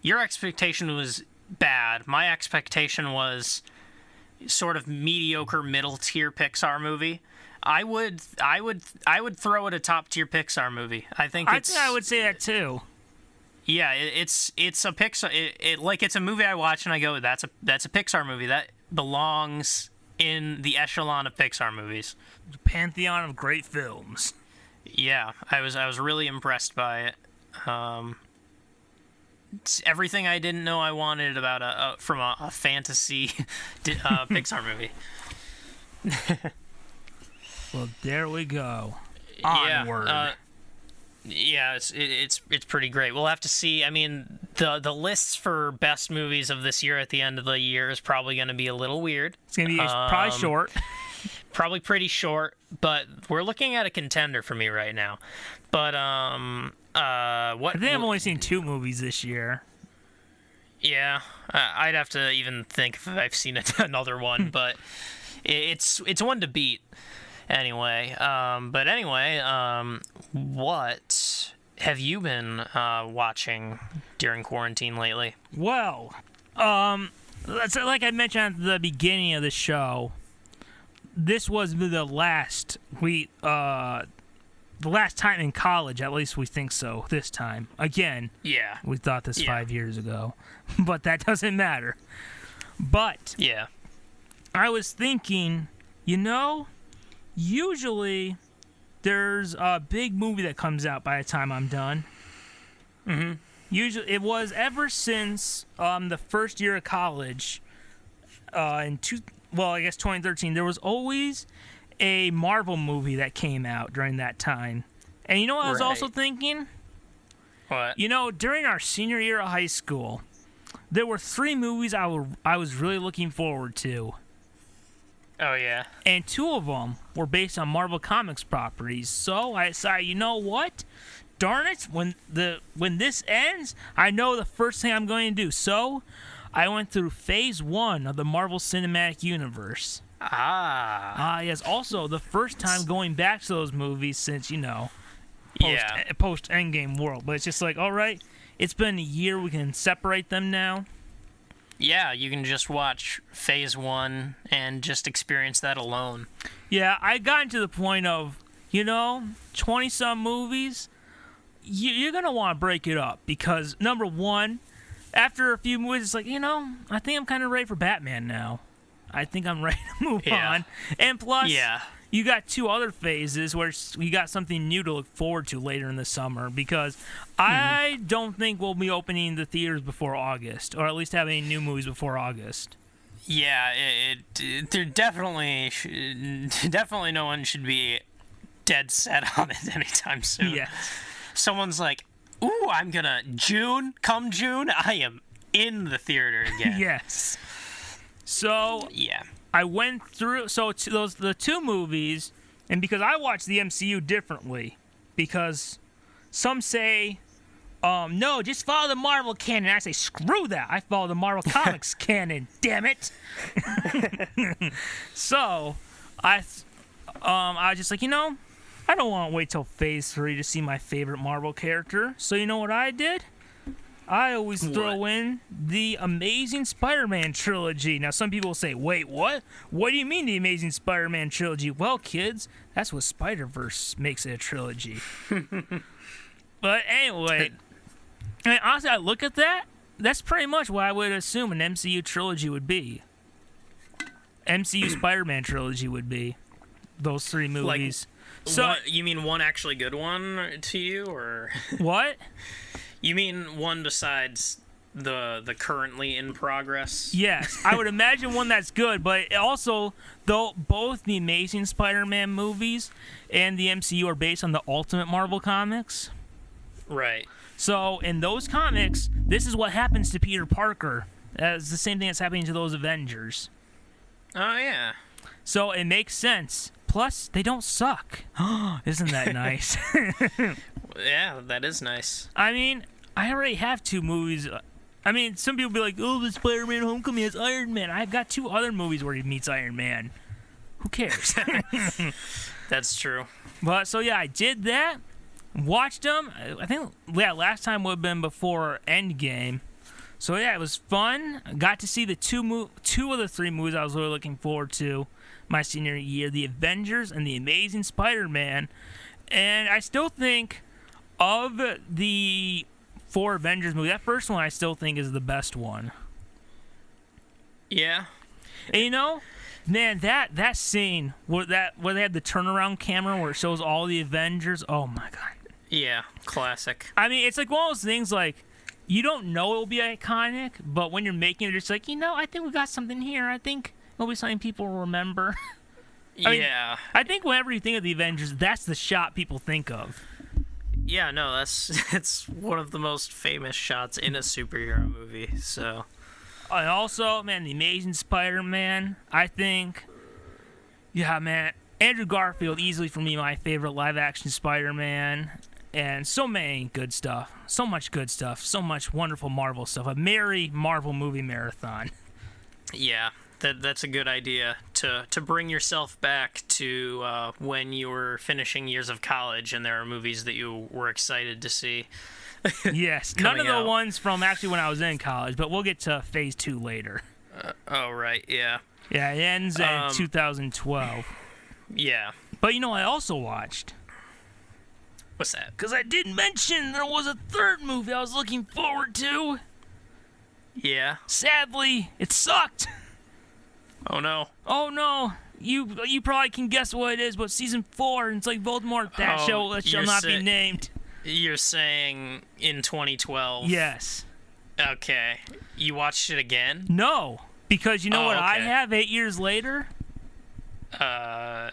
your expectation was bad. My expectation was sort of mediocre middle tier Pixar movie. I would throw it a top tier Pixar movie. I think I would say that too. Yeah, it's a Pixar. It's a movie I watch and I go, that's a Pixar movie that belongs in the echelon of Pixar movies. The pantheon of great films. Yeah, I was really impressed by it. It's everything I didn't know I wanted about from a fantasy Pixar movie. Well, there we go. Onward. Yeah, it's pretty great. We'll have to see. I mean, the lists for best movies of this year at the end of the year is probably going to be a little weird. It's going to be probably short. Probably pretty short, but we're looking at a contender for me right now. But I think I've only seen 2 movies this year. Yeah, I'd have to even think if I've seen another one, but it's one to beat. Anyway, what have you been watching during quarantine lately? Well, like I mentioned at the beginning of the show, this was the last time in college. At least we think so this time. Again, yeah, we thought this 5 years ago, but that doesn't matter. But yeah, I was thinking, usually there's a big movie that comes out by the time I'm done. Mm-hmm. Usually, it was ever since the first year of college, I guess 2013. There was always a Marvel movie that came out during that time. And you know what I was also thinking? What? During our senior year of high school, there were 3 movies I was really looking forward to. Oh, yeah. And 2 of them were based on Marvel Comics properties. So I decided, you know what? Darn it, when this ends, I know the first thing I'm going to do. So I went through Phase 1 of the Marvel Cinematic Universe. Yes. Also, the first time going back to those movies since, post-Endgame world. But it's just like, all right, it's been a year. We can separate them now. Yeah, you can just watch Phase 1 and just experience that alone. Yeah, I gotten to the point of, 20-some movies, you're going to want to break it up. Because, number one, after a few movies, it's like, I think I'm kind of ready for Batman now. I think I'm ready to move on. And plus, you got 2 other phases where you got something new to look forward to later in the summer, because I don't think we'll be opening the theaters before August, or at least have any new movies before August. Yeah, there definitely no one should be dead set on it anytime soon. Yes. Someone's like, ooh, come June, I am in the theater again. Yes. So, yeah. I went through the 2 movies, and because I watch the MCU differently, because some say, no, just follow the Marvel canon. I say, screw that. I follow the Marvel Comics canon. Damn it. So, I was just like, I don't want to wait till Phase 3 to see my favorite Marvel character. So you know what I did? I always throw in the Amazing Spider-Man trilogy. Now, some people will say, wait, what? What do you mean the Amazing Spider-Man trilogy? Well, kids, that's what Spider-Verse makes it a trilogy. But anyway, honestly, I look at that, that's pretty much what I would assume an MCU trilogy would be. MCU Spider-Man trilogy would be those 3 movies. You mean one actually good one to you, or what? You mean one besides the currently in progress? Yes, I would imagine one that's good, but also, though both the Amazing Spider-Man movies and the MCU are based on the Ultimate Marvel comics. Right. So, in those comics, this is what happens to Peter Parker. It's the same thing that's happening to those Avengers. Oh, yeah. So it makes sense. Plus, they don't suck. Isn't that nice? Yeah, that is nice. I mean, I already have 2 movies. I mean, some people be like, oh, the Spider-Man Homecoming has Iron Man. I've got 2 other movies where he meets Iron Man. Who cares? That's true. But, so yeah, I did that. Watched them. I think, yeah, last time would have been before Endgame. So, yeah, it was fun. Got to see the 2 of the 3 movies I was really looking forward to my senior year, The Avengers and The Amazing Spider-Man. And I still think of the 4 Avengers movies, that first one I still think is the best one. Yeah. And you know, man, that scene where they had the turnaround camera where it shows all the Avengers, oh my god. Yeah, classic. I mean, it's like one of those things like you don't know it will be iconic, but when you're making it, it's like, I think we got something here. I think it'll be something people will remember. Yeah. I think whenever you think of the Avengers, that's the shot people think of. Yeah, no, it's one of the most famous shots in a superhero movie, so. And also, man, The Amazing Spider-Man, I think, yeah, man, Andrew Garfield, easily for me, my favorite live-action Spider-Man, and so many good stuff, so much good stuff, so much wonderful Marvel stuff, a merry Marvel movie marathon. Yeah, that's a good idea, to bring yourself back to when you were finishing years of college and there are movies that you were excited to see. Yes, none of the ones from actually when I was in college, but we'll get to Phase 2 later. Oh, right, yeah. Yeah, it ends in 2012. Yeah. But I also watched. What's that? Because I did mention there was a 3rd movie I was looking forward to. Yeah. Sadly, it sucked. Oh, no. Oh, no. You probably can guess what it is, but Season 4, and it's like Voldemort, that show that shall not be named. You're saying in 2012? Yes. Okay. You watched it again? No, because you know what I okay. have 8 years later? I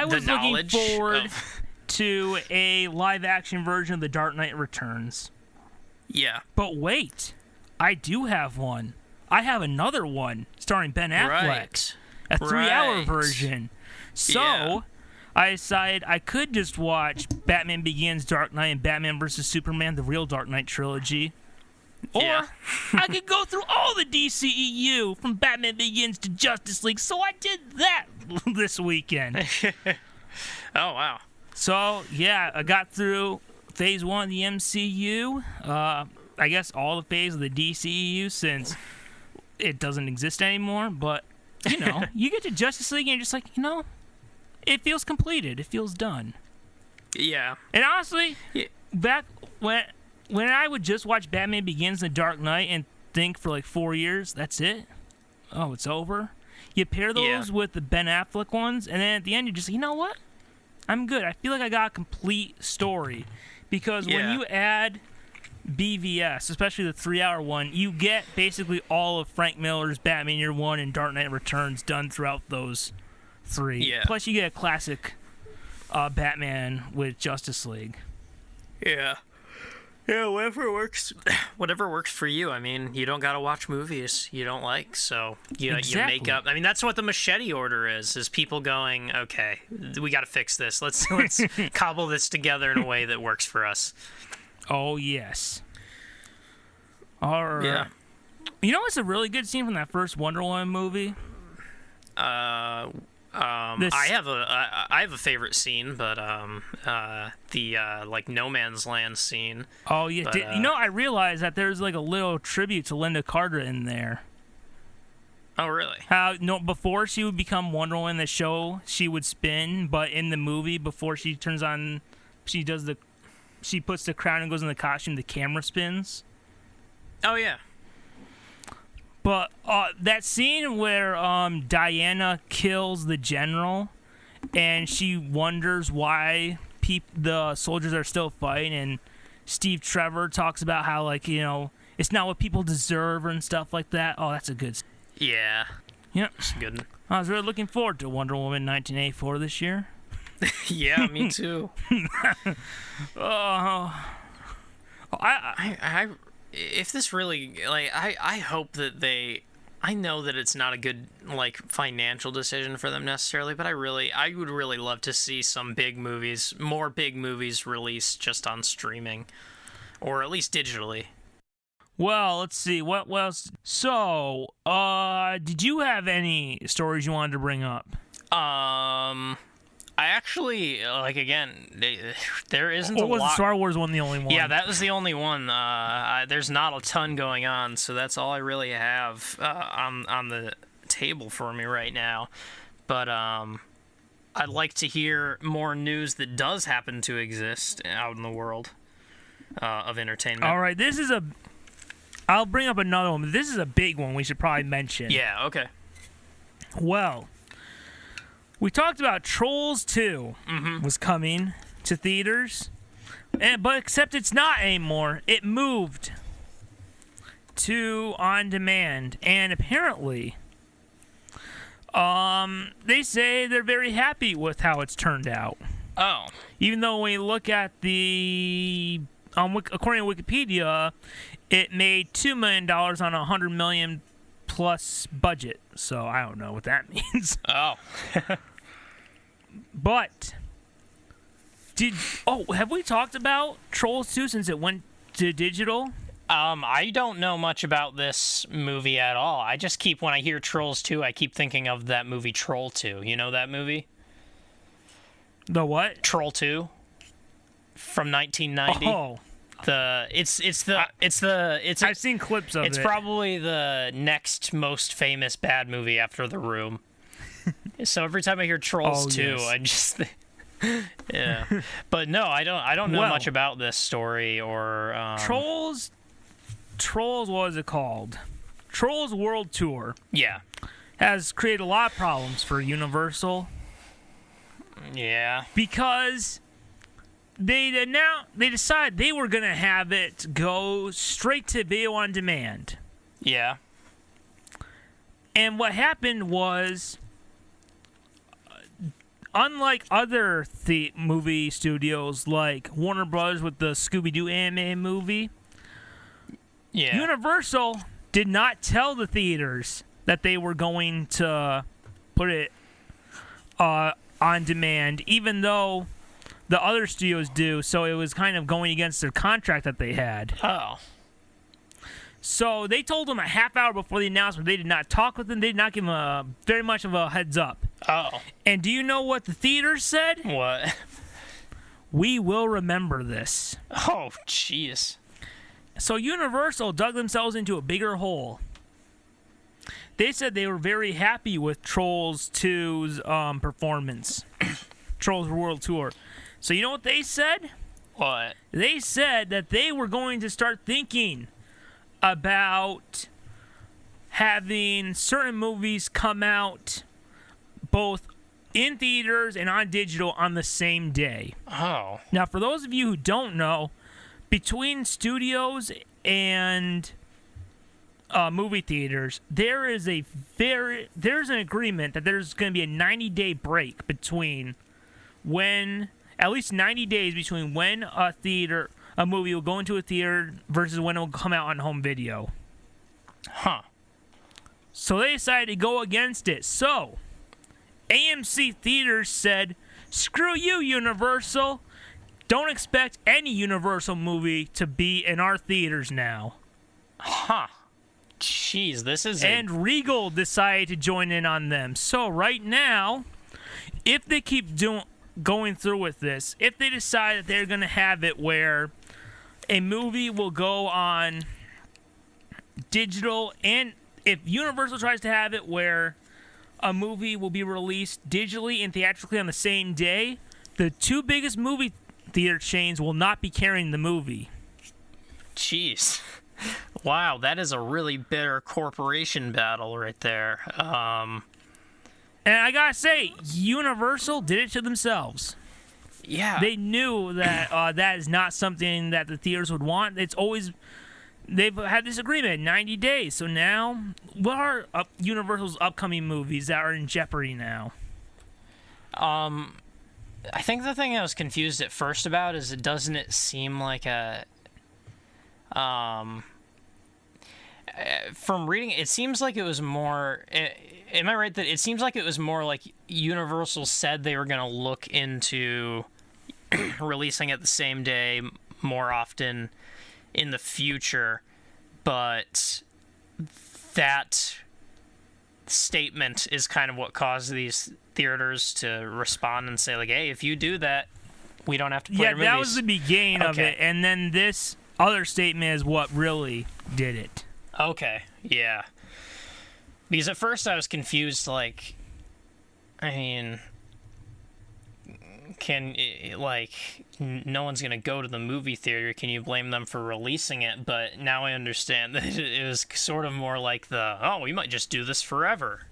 was looking forward to a live-action version of The Dark Knight Returns. Yeah. But wait, I do have one. I have another one starring Ben Affleck. Right. A 3-hour version. So, yeah. I decided I could just watch Batman Begins, Dark Knight, and Batman vs. Superman, the real Dark Knight trilogy. Or Yeah. I could go through all the DCEU from Batman Begins to Justice League. So I did that this weekend. Oh, wow. So, yeah, I got through Phase 1 of the MCU. I guess all the phase of the DCEU since it doesn't exist anymore. But, you get to Justice League and you're just like, it feels completed. It feels done. Yeah. And honestly, Yeah. back when I would just watch Batman Begins and Dark Knight and think for like 4 years, that's it? Oh, it's over? You pair those with the Ben Affleck ones, and then at the end you're just like, you know what? I'm good. I feel like I got a complete story. Because when you add BVS, especially the 3-hour one, you get basically all of Frank Miller's Batman Year One and Dark Knight Returns done throughout those 3. Yeah. Plus, you get a classic Batman with Justice League. Yeah. Yeah, whatever works for you. I mean, you don't gotta watch movies you don't like, so you make up. I mean, that's what the Machete Order is people going, okay, we gotta fix this. Let's cobble this together in a way that works for us. Oh yes. All right. Yeah. You know what's a really good scene from that first Wonder Woman movie? I have a favorite scene, but the like No Man's Land scene. Oh yeah, but, I realized that there's like a little tribute to Linda Carter in there. Oh really? How before she would become Wonder Woman in the show, she would spin, but in the movie, before she turns on, she puts the crown and goes in the costume, the camera spins. Oh yeah. But that scene where Diana kills the general, and she wonders why the soldiers are still fighting, and Steve Trevor talks about how it's not what people deserve and stuff like that. Oh, that's a good. Yeah. Yeah, It's good. I was really looking forward to Wonder Woman 1984 this year. Yeah, me too. I if this really I hope that they I know that it's not a good like financial decision for them necessarily, but I would really love to see more big movies released just on streaming, or at least digitally. Well, let's see. What else? So, did you have any stories you wanted to bring up? I actually, like, again, there isn't a Or was lot. the Star Wars one the only one? Yeah, that was the only one. There's not a ton going on, so that's all I really have on the table for me right now. But I'd like to hear more news that does happen to exist out in the world of entertainment. All right, I'll bring up another one, but this is a big one we should probably mention. Yeah, okay. Well, we talked about Trolls 2 was coming to theaters, but except it's not anymore. It moved to on demand, and apparently, they say they're very happy with how it's turned out. Oh. Even though when you look at the, according to Wikipedia, it made $2 million on a $100 million plus budget. So I don't know what that means. Oh. But have we talked about Trolls 2 since it went to digital? I don't know much about this movie at all. I just when I hear Trolls 2, I keep thinking of that movie Troll 2. You know that movie? The what? Troll 2 from 1990. Oh. I've seen clips of it. It's probably the next most famous bad movie after The Room. So every time I hear Trolls 2, yes. I just think, yeah. But no, I don't know much about this story or Trolls. What was it called? Trolls World Tour. Yeah. Has created a lot of problems for Universal. Yeah. Because they decided they were going to have it go straight to video on demand. Yeah. And what happened was, unlike other movie studios like Warner Bros. With the Scooby-Doo anime movie, yeah, Universal did not tell the theaters that they were going to put it on demand, even though the other studios do, so it was kind of going against their contract that they had. Oh. So they told them a half hour before the announcement. They did not talk with them. They did not give them very much of a heads up. Oh. And do you know what the theaters said? What? We will remember this. Oh, jeez. So Universal dug themselves into a bigger hole. They said they were very happy with Trolls 2's performance. Trolls World Tour. So you know what they said? What? They said that they were going to start thinking about having certain movies come out both in theaters and on digital on the same day. Oh. Now, for those of you who don't know, between studios and movie theaters, there's an agreement that there's going to be a 90-day break between at least 90 days between when a movie will go into a theater versus when it will come out on home video. Huh. So they decided to go against it. So AMC Theaters said, screw you, Universal. Don't expect any Universal movie to be in our theaters now. Huh. Jeez, this is... And Regal decided to join in on them. So right now, if they keep going through with this, if they decide that they're going to have it where a movie will go on digital, and if Universal tries to have it where a movie will be released digitally and theatrically on the same day, the two biggest movie theater chains will not be carrying the movie. Jeez. Wow, that is a really bitter corporation battle right there. And I gotta say, Universal did it to themselves. Yeah. They knew that that is not something that the theaters would want. They've had this agreement, 90 days. So now, what are Universal's upcoming movies that are in jeopardy now? I think the thing I was confused at first about is doesn't it seem like from reading it seems like it was more. Am I right that it seems like it was more like Universal said they were going to look into releasing it the same day more often in the future, but that statement is kind of what caused these theaters to respond and say, like, hey, if you do that, we don't have to play your movies. Yeah, that was the beginning of it, and then this other statement is what really did it. Okay, yeah. Because at first I was confused, like, I mean, no one's going to go to the movie theater. Can you blame them for releasing it? But now I understand that it was sort of more like we might just do this forever.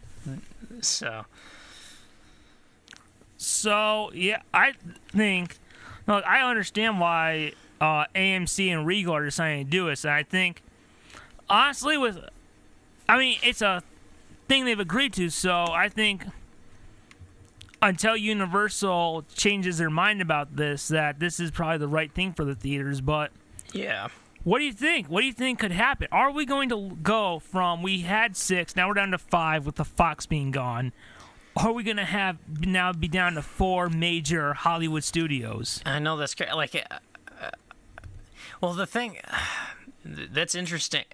So yeah, I think, look, I understand why AMC and Regal are deciding to do this. And I think, honestly, it's a thing they've agreed to, so I think until Universal changes their mind about this, that this is probably the right thing for the theaters. But yeah, what do you think? What do you think could happen? Are we going to go from, we had 6, now we're down to 5 with the Fox being gone? Are we going to be down to 4 major Hollywood studios? I know that's great. Like, well, the thing that's interesting.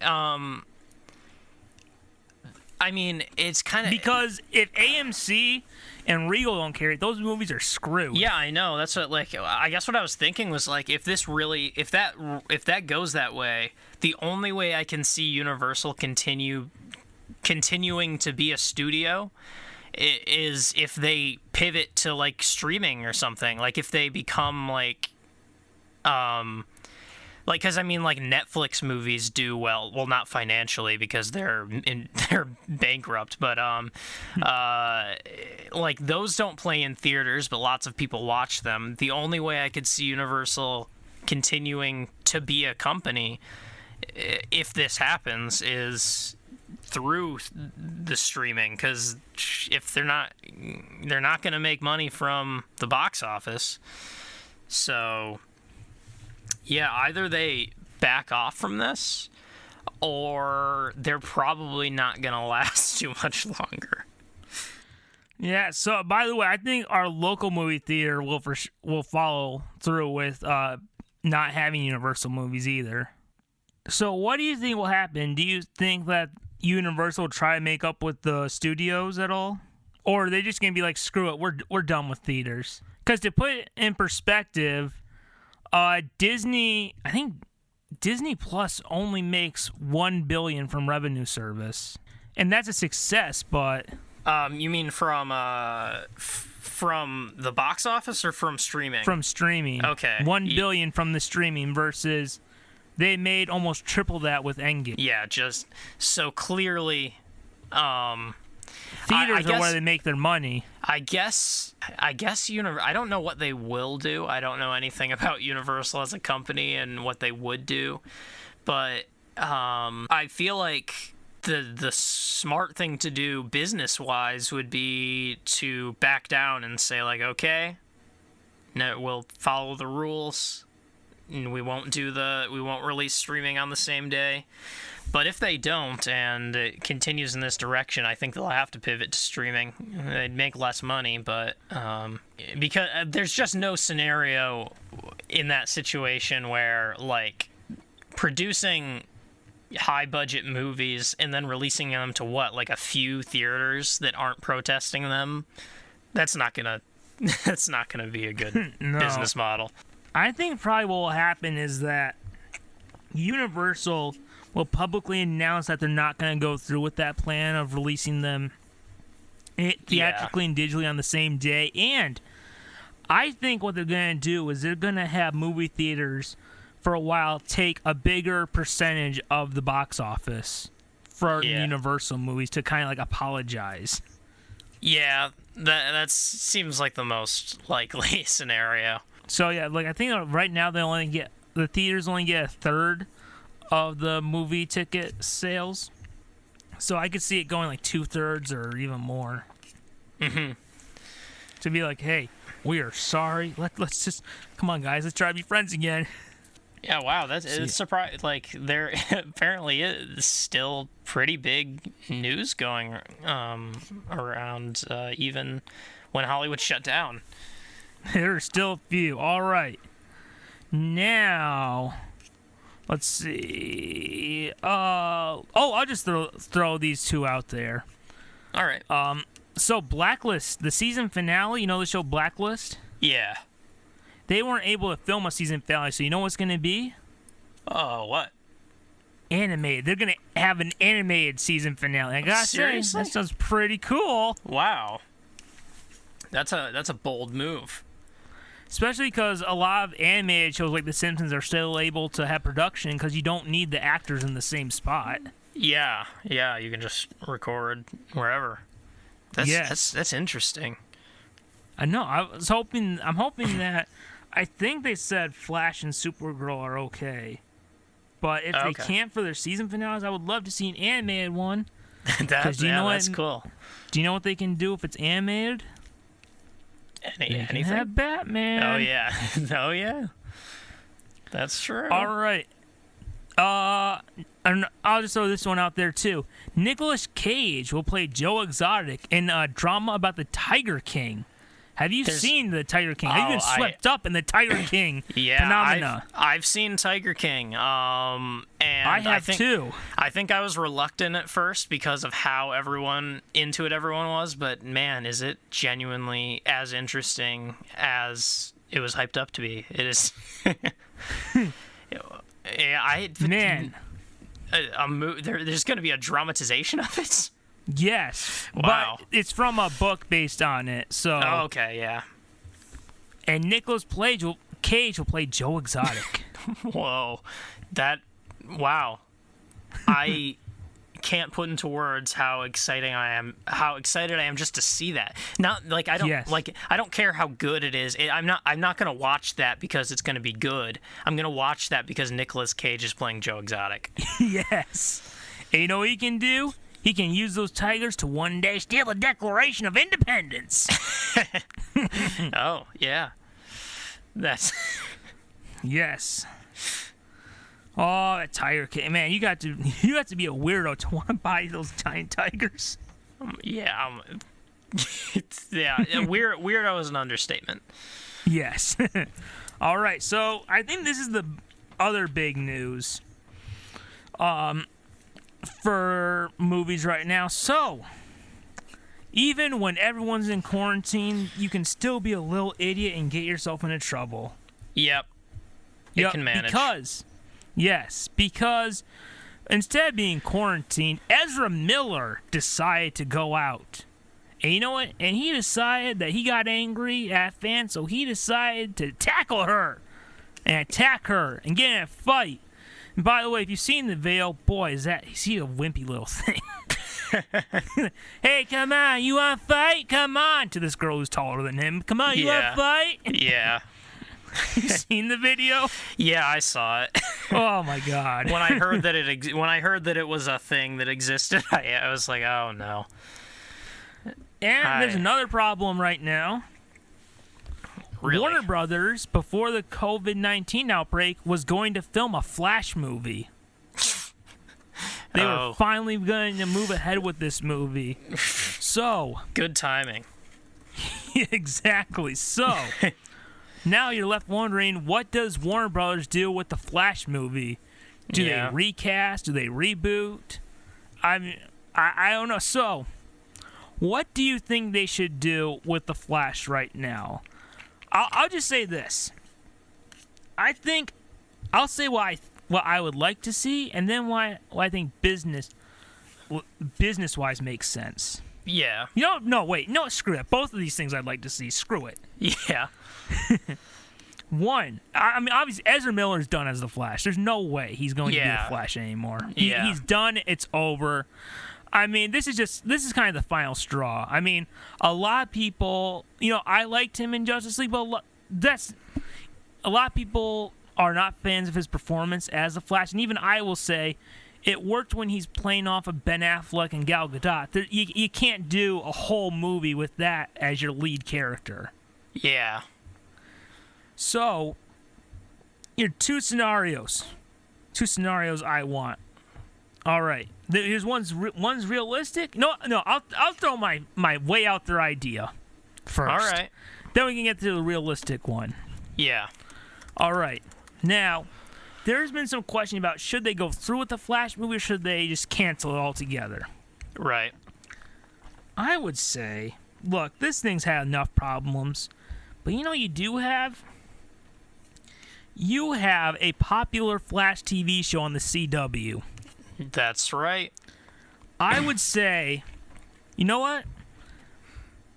I mean, it's kind of because if AMC and Regal don't carry it, those movies are screwed. Yeah, I know. That's what. Like, I guess what I was thinking was like, if that goes that way, the only way I can see Universal continuing to be a studio is if they pivot to like streaming or something. Like if they become like because I mean, like Netflix movies do well. Well, not financially because they're bankrupt, but like those don't play in theaters, but lots of people watch them. The only way I could see Universal continuing to be a company, if this happens, is through the streaming. Because if they're not going to make money from the box office, so. Yeah, either they back off from this, or they're probably not going to last too much longer. Yeah, so by the way, I think our local movie theater will follow through with not having Universal movies either. So what do you think will happen? Do you think that Universal will try to make up with the studios at all? Or are they just going to be like, screw it, we're done with theaters? Because to put it in perspective, Disney Plus only makes $1 billion from revenue service, and that's a success. But you mean from the box office or from streaming? From streaming. Okay, $1 billion from the streaming versus they made almost triple that with Endgame. Yeah, just so clearly. Theaters are where they make their money. I guess I don't know what they will do. I don't know anything about Universal as a company and what they would do, but I feel like the smart thing to do business wise would be to back down and say like, okay, no, we'll follow the rules, and we won't release streaming on the same day. But if they don't, and it continues in this direction, I think they'll have to pivot to streaming. They'd make less money, but because there's just no scenario in that situation where, like, producing high-budget movies and then releasing them to like a few theaters that aren't protesting them. That's not gonna be a good business model. I think probably what will happen is that Universal will publicly announce that they're not going to go through with that plan of releasing them theatrically and digitally on the same day. And I think what they're going to do is they're going to have movie theaters for a while take a bigger percentage of the box office for Universal movies to kind of like apologize. Yeah, that seems like the most likely scenario. So yeah, like I think right now the theaters only get a third of the movie ticket sales, so I could see it going like 2/3 or even more. Mm-hmm. To be like, hey, we are sorry. Let's just come on, guys. Let's try to be friends again. Yeah, wow, it's surprised. Like, there apparently is still pretty big news going around, even when Hollywood shut down. There are still a few. All right. Now, let's see. I'll just throw these two out there. All right. So Blacklist, the season finale, you know the show Blacklist? Yeah. They weren't able to film a season finale, so you know what's going to be? Oh, what? Animated. They're going to have an animated season finale. I gotta say, that sounds pretty cool. Wow. That's a bold move. Especially because a lot of animated shows like The Simpsons are still able to have production because you don't need the actors in the same spot. Yeah, you can just record wherever. That's interesting. I know. I'm hoping that. I think they said Flash and Supergirl are okay, but if they can't for their season finales, I would love to see an animated one. That's cool. Do you know what they can do if it's animated? Anything? They can have Batman. Oh yeah, oh yeah. That's true. All right. And I'll just throw this one out there too. Nicolas Cage will play Joe Exotic in a drama about the Tiger King. Have you seen the Tiger King? Have you been swept up in the Tiger King phenomena? I've seen Tiger King. And I have too. I think I was reluctant at first because of how into it everyone was, but man, is it genuinely as interesting as it was hyped up to be. It is. Man. There's going to be a dramatization of it? Yes. Wow. But it's from a book based on it. So. Oh, okay, yeah. And Nicolas Cage will play Joe Exotic. Whoa. Wow. I can't put into words how excited I am just to see that. Not like I don't care how good it is. I'm not going to watch that because it's going to be good. I'm going to watch that because Nicolas Cage is playing Joe Exotic. Yes. And you know what he can do? He can use those tigers to one day steal the Declaration of Independence. Oh, yeah. That's yes. Oh, that Tiger King. Man, you got to be a weirdo to want to buy those giant tigers. Yeah. Weirdo is an understatement. Yes. All right, so I think this is the other big news for movies right now. So, even when everyone's in quarantine, you can still be a little idiot and get yourself into trouble. Yep. It can manage. Because instead of being quarantined, Ezra Miller decided to go out. And you know what? And he decided that he got angry at fans, so he decided to tackle her and attack her and get in a fight. And by the way, if you've seen the video, boy, is he a wimpy little thing. Hey, come on, you want to fight? Come on, to this girl who's taller than him. Come on, you want to fight? Yeah. You seen the video? Yeah, I saw it. Oh my God! When I heard that it was a thing that existed, I was like, oh no. And there's another problem right now. Really? Warner Brothers, before the COVID-19 outbreak, was going to film a Flash movie. They were finally going to move ahead with this movie. So good timing. Exactly. So. Now you're left wondering, what does Warner Brothers do with the Flash movie? Do they recast? Do they reboot? I don't know. So, what do you think they should do with the Flash right now? I'll just say this. I'll say what I would like to see, and then what I think business-wise makes sense. Yeah. Screw it. Both of these things I'd like to see. Screw it. Yeah. One, I mean, obviously, Ezra Miller's done as the Flash. There's no way he's going to be the Flash anymore. He's done. It's over. I mean, this is kind of the final straw. I mean, a lot of people, I liked him in Justice League, but a lot of people are not fans of his performance as the Flash, and even I will say, it worked when he's playing off of Ben Affleck and Gal Gadot. You can't do a whole movie with that as your lead character. Yeah. So, Here, two scenarios I want. All right, here's one's realistic. No, I'll throw my way out there idea first. All right. Then we can get to the realistic one. Yeah. All right. Now, there's been some question about should they go through with the Flash movie or should they just cancel it altogether? Right. I would say, look, this thing's had enough problems, but you know what you do have? You have a popular Flash TV show on the CW. That's right. I would say, you know what?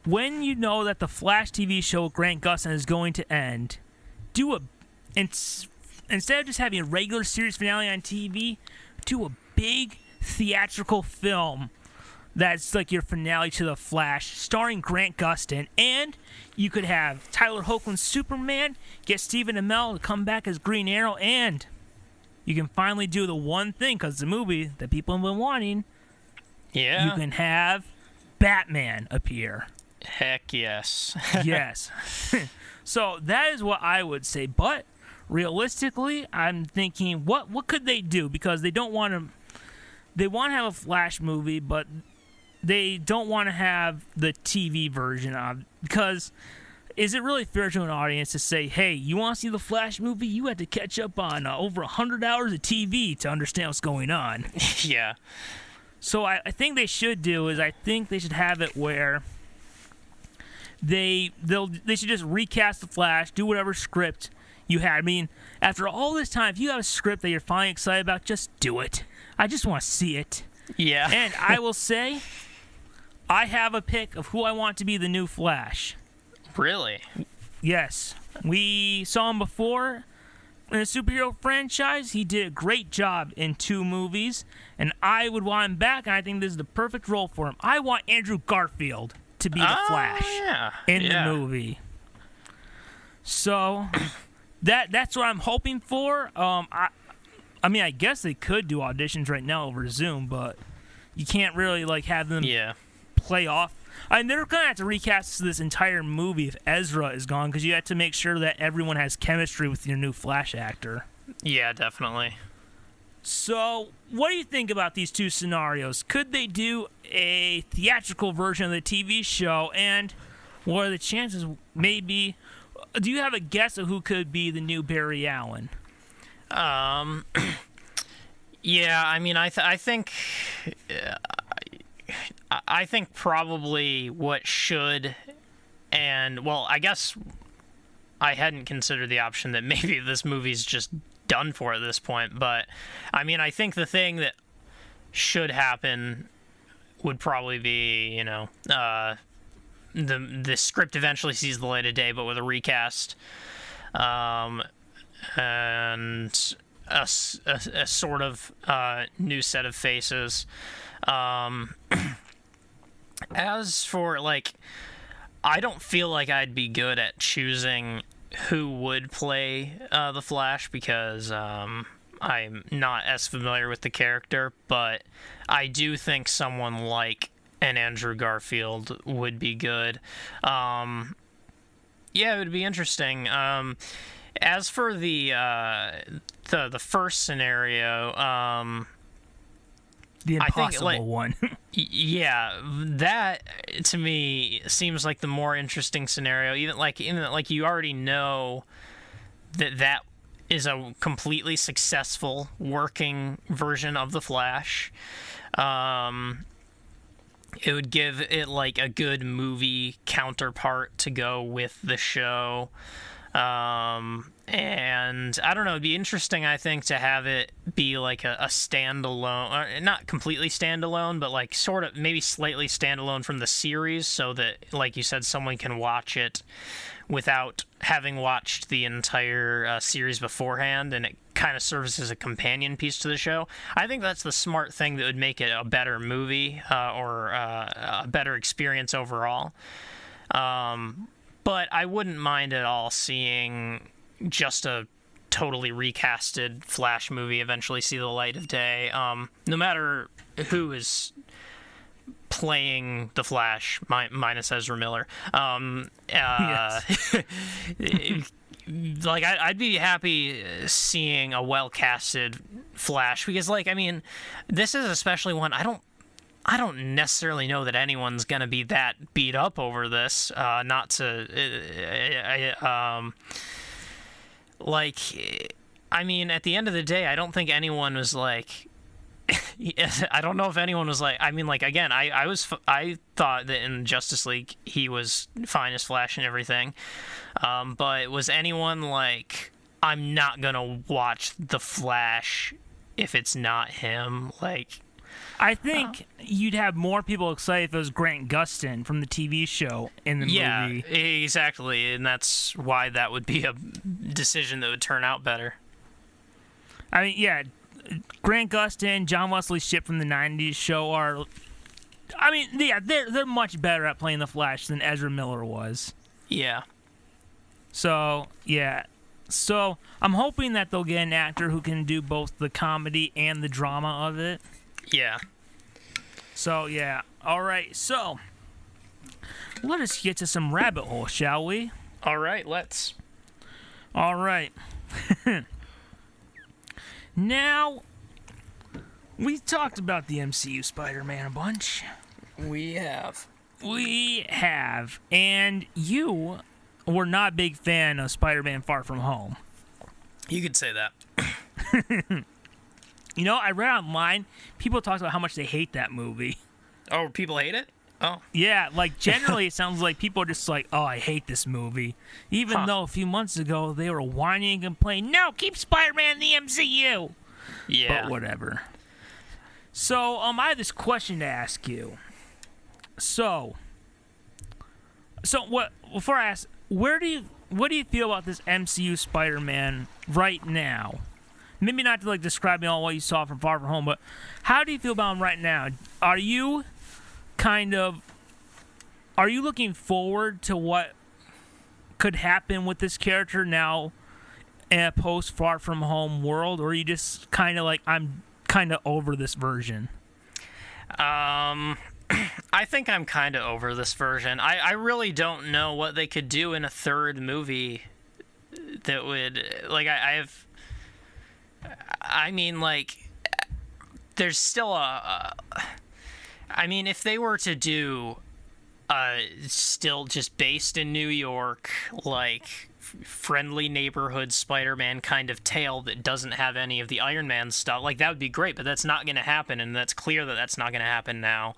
When you know that the Flash TV show with Grant Gustin is going to end, instead of just having a regular series finale on TV, do a big theatrical film that's like your finale to the Flash, starring Grant Gustin, and you could have Tyler Hoechlin's Superman, get Stephen Amell to come back as Green Arrow, and you can finally do the one thing, because it's a movie that people have been wanting. Yeah. You can have Batman appear. Heck yes. Yes. So that is what I would say. But realistically, I'm thinking, what could they do? Because they don't want to. They want to have a Flash movie, but they don't want to have the TV version of. Because is it really fair to an audience to say, "Hey, you want to see the Flash movie? You had to catch up on over 100 hours of TV to understand what's going on." Yeah. So I think they should do is I think they should have it where they should just recast the Flash, do whatever script you had. I mean, after all this time, if you have a script that you're finally excited about, just do it. I just want to see it. Yeah. And I will say, I have a pick of who I want to be the new Flash. Really? Yes. We saw him before in a superhero franchise. He did a great job in 2 movies, and I would want him back, and I think this is the perfect role for him. I want Andrew Garfield to be the Flash in the movie. So that's what I'm hoping for. I mean, I guess they could do auditions right now over Zoom, but you can't really like have them play off. I mean, they're gonna have to recast this entire movie if Ezra is gone, because you have to make sure that everyone has chemistry with your new Flash actor. Yeah, definitely. So, what do you think about these 2 scenarios? Could they do a theatrical version of the TV show, and what are the chances? Maybe, do you have a guess of who could be the new Barry Allen? Yeah, I mean, I think probably what should, and well, I guess I hadn't considered the option that maybe this movie's just done for at this point, but I mean, I think the thing that should happen would probably be, you know, the script eventually sees the light of day, but with a recast, and a sort of new set of faces. As for, like, I don't feel like I'd be good at choosing who would play the Flash, because I'm not as familiar with the character, but I do think someone like an Andrew Garfield would be good. Yeah, it would be interesting. As for the first scenario, the impossible I think, one. Yeah, that to me seems like the more interesting scenario. Even like you already know that is a completely successful working version of the Flash. It would give it like a good movie counterpart to go with the show. And I don't know, it'd be interesting, I think, to have it be like a standalone, or not completely standalone, but like sort of maybe slightly standalone from the series, so that, like you said, someone can watch it without having watched the entire series beforehand, and it kind of serves as a companion piece to the show. I think that's the smart thing that would make it a better movie, or a better experience overall. But I wouldn't mind at all seeing just a totally recasted Flash movie eventually see the light of day. No matter who is playing the Flash, minus Ezra Miller. Yes. like I'd be happy seeing a well-casted Flash, because like, I mean, this is especially one I don't necessarily know that anyone's gonna be that beat up over this. Not to like, I mean, at the end of the day, I don't think anyone was like. I don't know if anyone was like. I mean, like, again, I thought that in Justice League he was fine as Flash and everything, but was anyone like, I'm not gonna watch the Flash if it's not him? Like, I think you'd have more people excited if it was Grant Gustin from the TV show in the movie. Yeah, exactly, and that's why that would be a decision that would turn out better. I mean, yeah. Grant Gustin, John Wesley Shipp from the '90s show are, I mean, yeah, they're much better at playing the Flash than Ezra Miller was. Yeah. So yeah, so I'm hoping that they'll get an actor who can do both the comedy and the drama of it. Yeah. So yeah, all right. So let us get to some rabbit hole, shall we? All right, let's. All right. Now, we talked about the MCU Spider-Man a bunch. We have. And you were not a big fan of Spider-Man Far From Home. You could say that. You know, I read online, people talked about how much they hate that movie. Oh, people hate it? Oh. Yeah, like, generally it sounds like people are just like, oh, I hate this movie. Even though a few months ago they were whining and complaining, no, keep Spider-Man in the MCU. Yeah. But whatever. So, I have this question to ask you. So what? Before I ask, what do you feel about this MCU Spider-Man right now? Maybe not to like describe all what you saw from Far From Home, but how do you feel about him right now? Are you looking forward to what could happen with this character now in a post Far From Home world, or are you just kind of like, I'm kind of over this version? I think I'm kind of over this version. I really don't know what they could do in a third movie that would, like, I mean, like, there's still I mean, if they were to do still just based in New York, like, friendly neighborhood Spider-Man kind of tale that doesn't have any of the Iron Man stuff, like, that would be great, but that's not going to happen, and that's clear that that's not going to happen now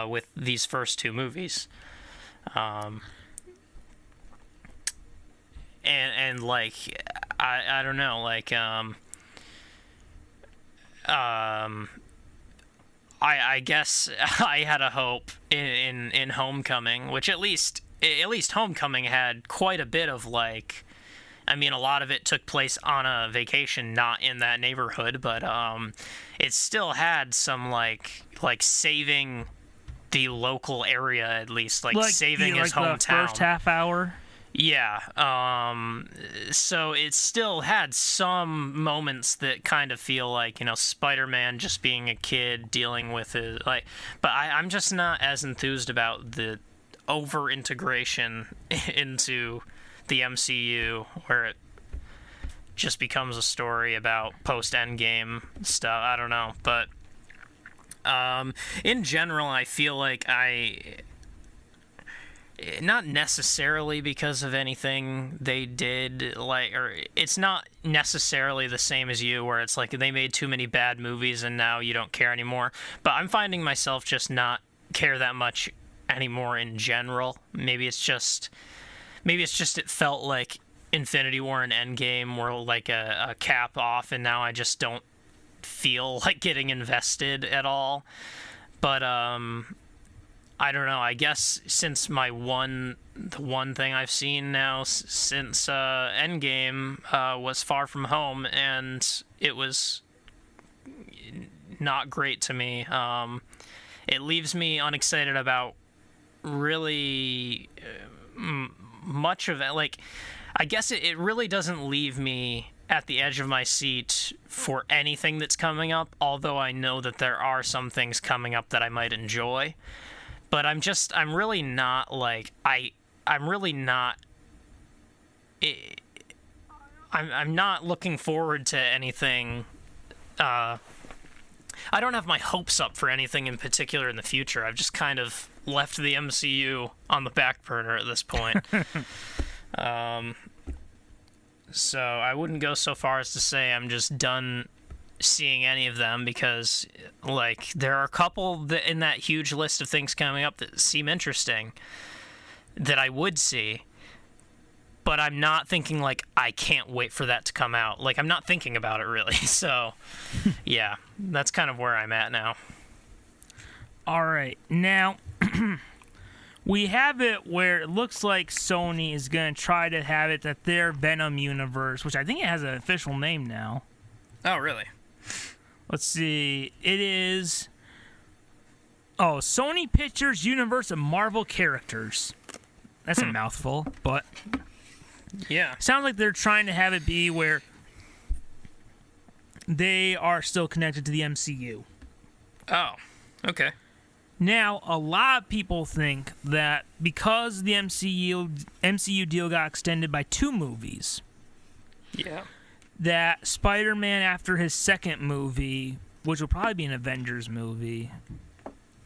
with these first two movies. And like, I don't know, like, I guess I had a hope in Homecoming, which at least Homecoming had quite a bit of, like, I mean, a lot of it took place on a vacation, not in that neighborhood, but it still had some like saving the local area, at least, like saving his hometown. The first half hour. Yeah. So it still had some moments that kind of feel like, you know, Spider-Man just being a kid dealing with his, like, but I'm just not as enthused about the over integration into the MCU where it just becomes a story about post Endgame stuff. I don't know, but in general, I feel like not necessarily because of anything they did, like, or it's not necessarily the same as you, where it's like they made too many bad movies and now you don't care anymore. But I'm finding myself just not care that much anymore in general. Maybe it's just it felt like Infinity War and Endgame were like a cap off, and now I just don't feel like getting invested at all. But I don't know. I guess since the one thing I've seen now since Endgame was Far From Home, and it was not great to me. It leaves me unexcited about really much of it. Like, I guess it really doesn't leave me at the edge of my seat for anything that's coming up, although I know that there are some things coming up that I might enjoy. But I'm really not, like, I'm really not I'm not looking forward to anything. I don't have my hopes up for anything in particular in the future. I've just kind of left the MCU on the back burner at this point. So I wouldn't go so far as to say I'm just done seeing any of them, because like there are a couple in that huge list of things coming up that seem interesting that I would see, but I'm not thinking like I can't wait for that to come out. Like I'm not thinking about it really. So yeah, that's kind of where I'm at now. All right, now we have it where it looks like Sony is going to try to have it that their Venom universe, which I think it has an official name now. Oh, really? Let's see. It is... Oh, Sony Pictures Universe of Marvel Characters. That's a mouthful, but... Yeah. Sounds like they're trying to have it be where they are still connected to the MCU. Oh, okay. Now, a lot of people think that because the MCU deal got extended by 2 movies... Yeah. That Spider-Man, after his second movie, which will probably be an Avengers movie,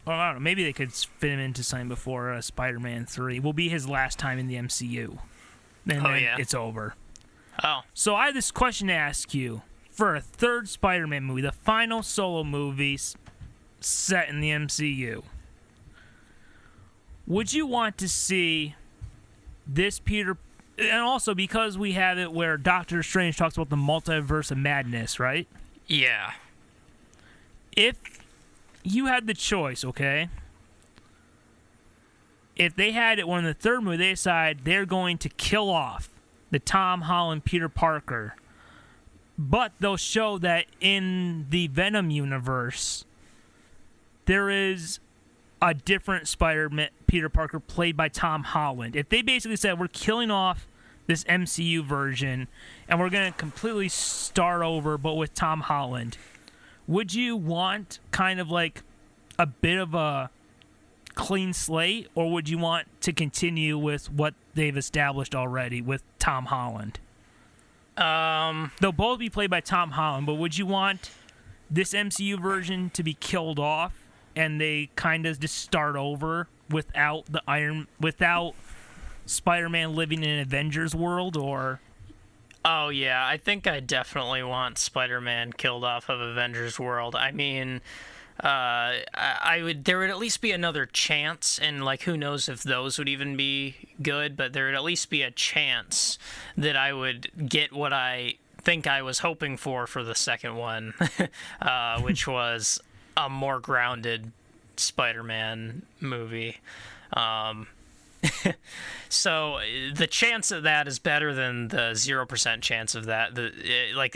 or I don't know, maybe they could fit him into something before Spider-Man 3, will be his last time in the MCU. And then it's over. Oh. So I have this question to ask you. For a third Spider-Man movie, the final solo movie set in the MCU, would you want to see this Peter... And also because we have it where Doctor Strange talks about the multiverse of madness, right? Yeah. If you had the choice, okay? If they had it when the third movie, they decide they're going to kill off the Tom Holland Peter Parker, but they'll show that in the Venom universe, there is a different Spider-Man Peter Parker played by Tom Holland. If they basically said, we're killing off this MCU version and we're going to completely start over, but with Tom Holland, would you want kind of like a bit of a clean slate, or would you want to continue with what they've established already with Tom Holland? They'll both be played by Tom Holland, but would you want this MCU version to be killed off and they kind of just start over without Spider-Man living in an Avengers world, or... Oh, yeah, I think I definitely want Spider-Man killed off of Avengers world. I mean, there would at least be another chance, and, like, who knows if those would even be good, but there would at least be a chance that I would get what I think I was hoping for the second one, which was a more grounded Spider-Man movie. So the chance of that is better than the 0% chance of that.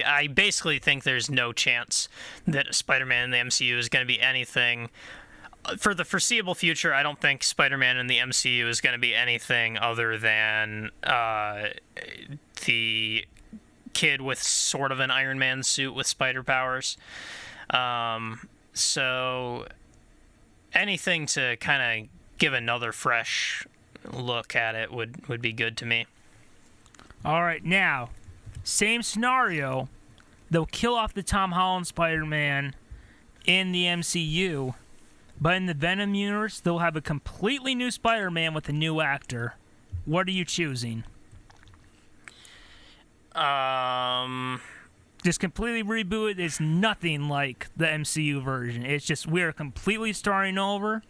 I basically think there's no chance that Spider-Man in the MCU is going to be anything. For the foreseeable future, I don't think Spider-Man in the MCU is going to be anything other than the kid with sort of an Iron Man suit with spider powers. So anything to kind of give another fresh look at it would be good to me. All right, now, same scenario. They'll kill off the Tom Holland Spider-Man in the MCU, but in the Venom universe, they'll have a completely new Spider-Man with a new actor. What are you choosing? Just completely reboot it. It's nothing like the MCU version. It's just we're completely starting over.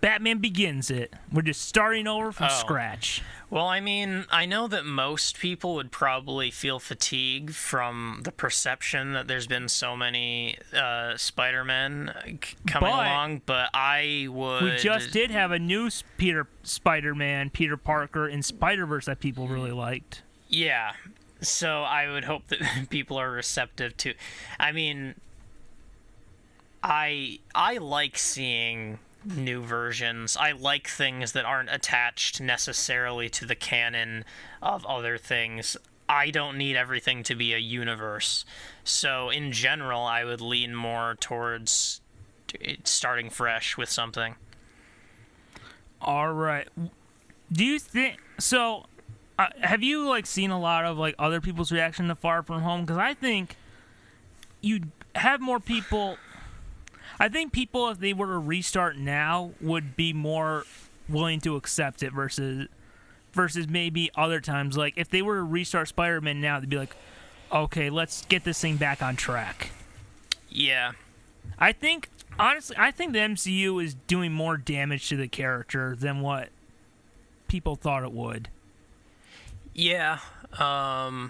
Batman Begins it. We're just starting over from scratch. Well, I mean, I know that most people would probably feel fatigue from the perception that there's been so many Spider-Men coming along, but I would... We just did have a new Spider-Man, Peter Parker, in Spider-Verse that people really liked. Yeah, so I would hope that people are receptive to... I mean, I like seeing new versions. I like things that aren't attached necessarily to the canon of other things. I don't need everything to be a universe. So in general, I would lean more towards starting fresh with something. All right. Do you think... So, have you like seen a lot of like other people's reaction to Far From Home? Because I think you'd have more people. I think people, if they were to restart now, would be more willing to accept it versus maybe other times. Like if they were to restart Spider-Man now, they'd be like, okay, let's get this thing back on track. Yeah. Honestly, I think the MCU is doing more damage to the character than what people thought it would. Yeah. I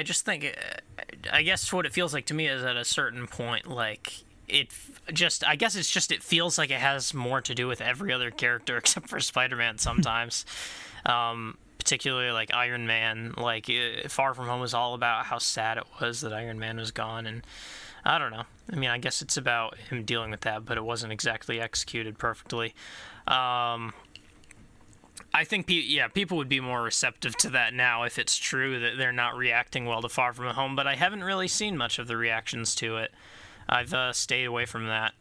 just think, I guess what it feels like to me is at a certain point, like, it feels like it has more to do with every other character except for Spider-Man sometimes. Particularly, like, Iron Man. Like, Far From Home was all about how sad it was that Iron Man was gone, and I don't know. I mean, I guess it's about him dealing with that, but it wasn't exactly executed perfectly. I think, people would be more receptive to that now if it's true that they're not reacting well to Far From Home, but I haven't really seen much of the reactions to it. I've stayed away from that.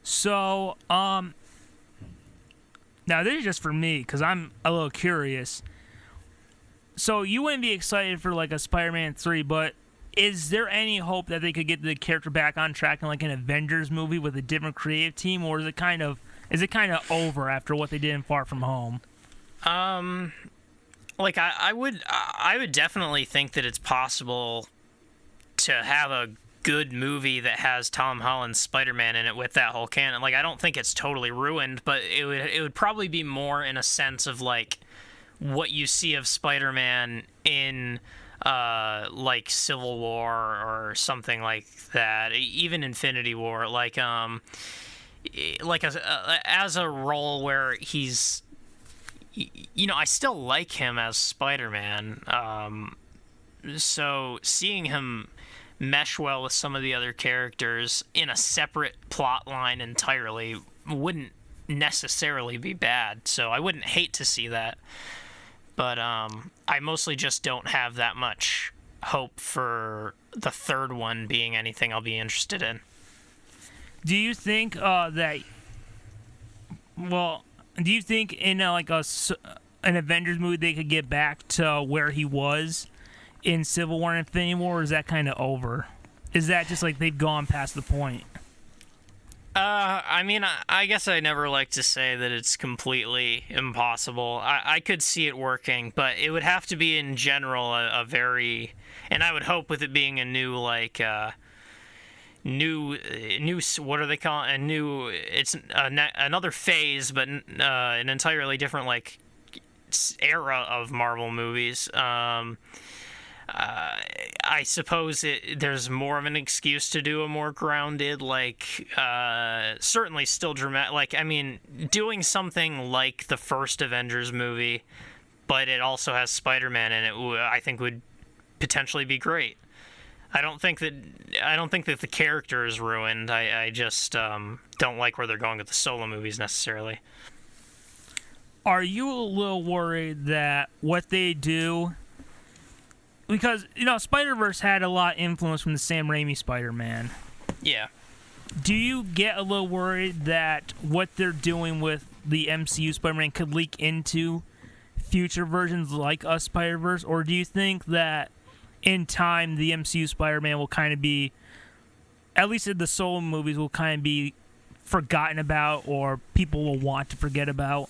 So, now this is just for me, because I'm a little curious. So you wouldn't be excited for like a Spider-Man 3, but is there any hope that they could get the character back on track in like an Avengers movie with a different creative team, or is it kind of over after what they did in Far From Home? Like I would definitely think that it's possible to have a good movie that has Tom Holland's Spider-Man in it with that whole canon. Like, I don't think it's totally ruined, but it would probably be more in a sense of like what you see of Spider-Man in like Civil War or something like that, even Infinity War, like as a role where he's, I still like him as Spider-Man, so seeing him mesh well with some of the other characters in a separate plot line entirely wouldn't necessarily be bad, so I wouldn't hate to see that. But I mostly just don't have that much hope for the third one being anything I'll be interested in. Do you think do you think in like an Avengers movie they could get back to where he was in Civil War and Infinity War, or is that kind of over? Is that just like they've gone past the point? I mean, I guess I never like to say that it's completely impossible. I could see it working, but it would have to be in general a very, and I would hope with it being a new, like, new, what are they calling it? It's another phase, but an entirely different, like, era of Marvel movies. I suppose there's more of an excuse to do a more grounded, like, certainly still dramatic. Like, I mean, doing something like the first Avengers movie, but it also has Spider-Man in it, I think would potentially be great. I don't think that the character is ruined. I just don't like where they're going with the solo movies necessarily. Are you a little worried that what they do? Because, Spider-Verse had a lot of influence from the Sam Raimi Spider-Man. Yeah. Do you get a little worried that what they're doing with the MCU Spider-Man could leak into future versions like a Spider-Verse? Or do you think that in time the MCU Spider-Man will kind of be, at least in the solo movies, will kind of be forgotten about, or people will want to forget about?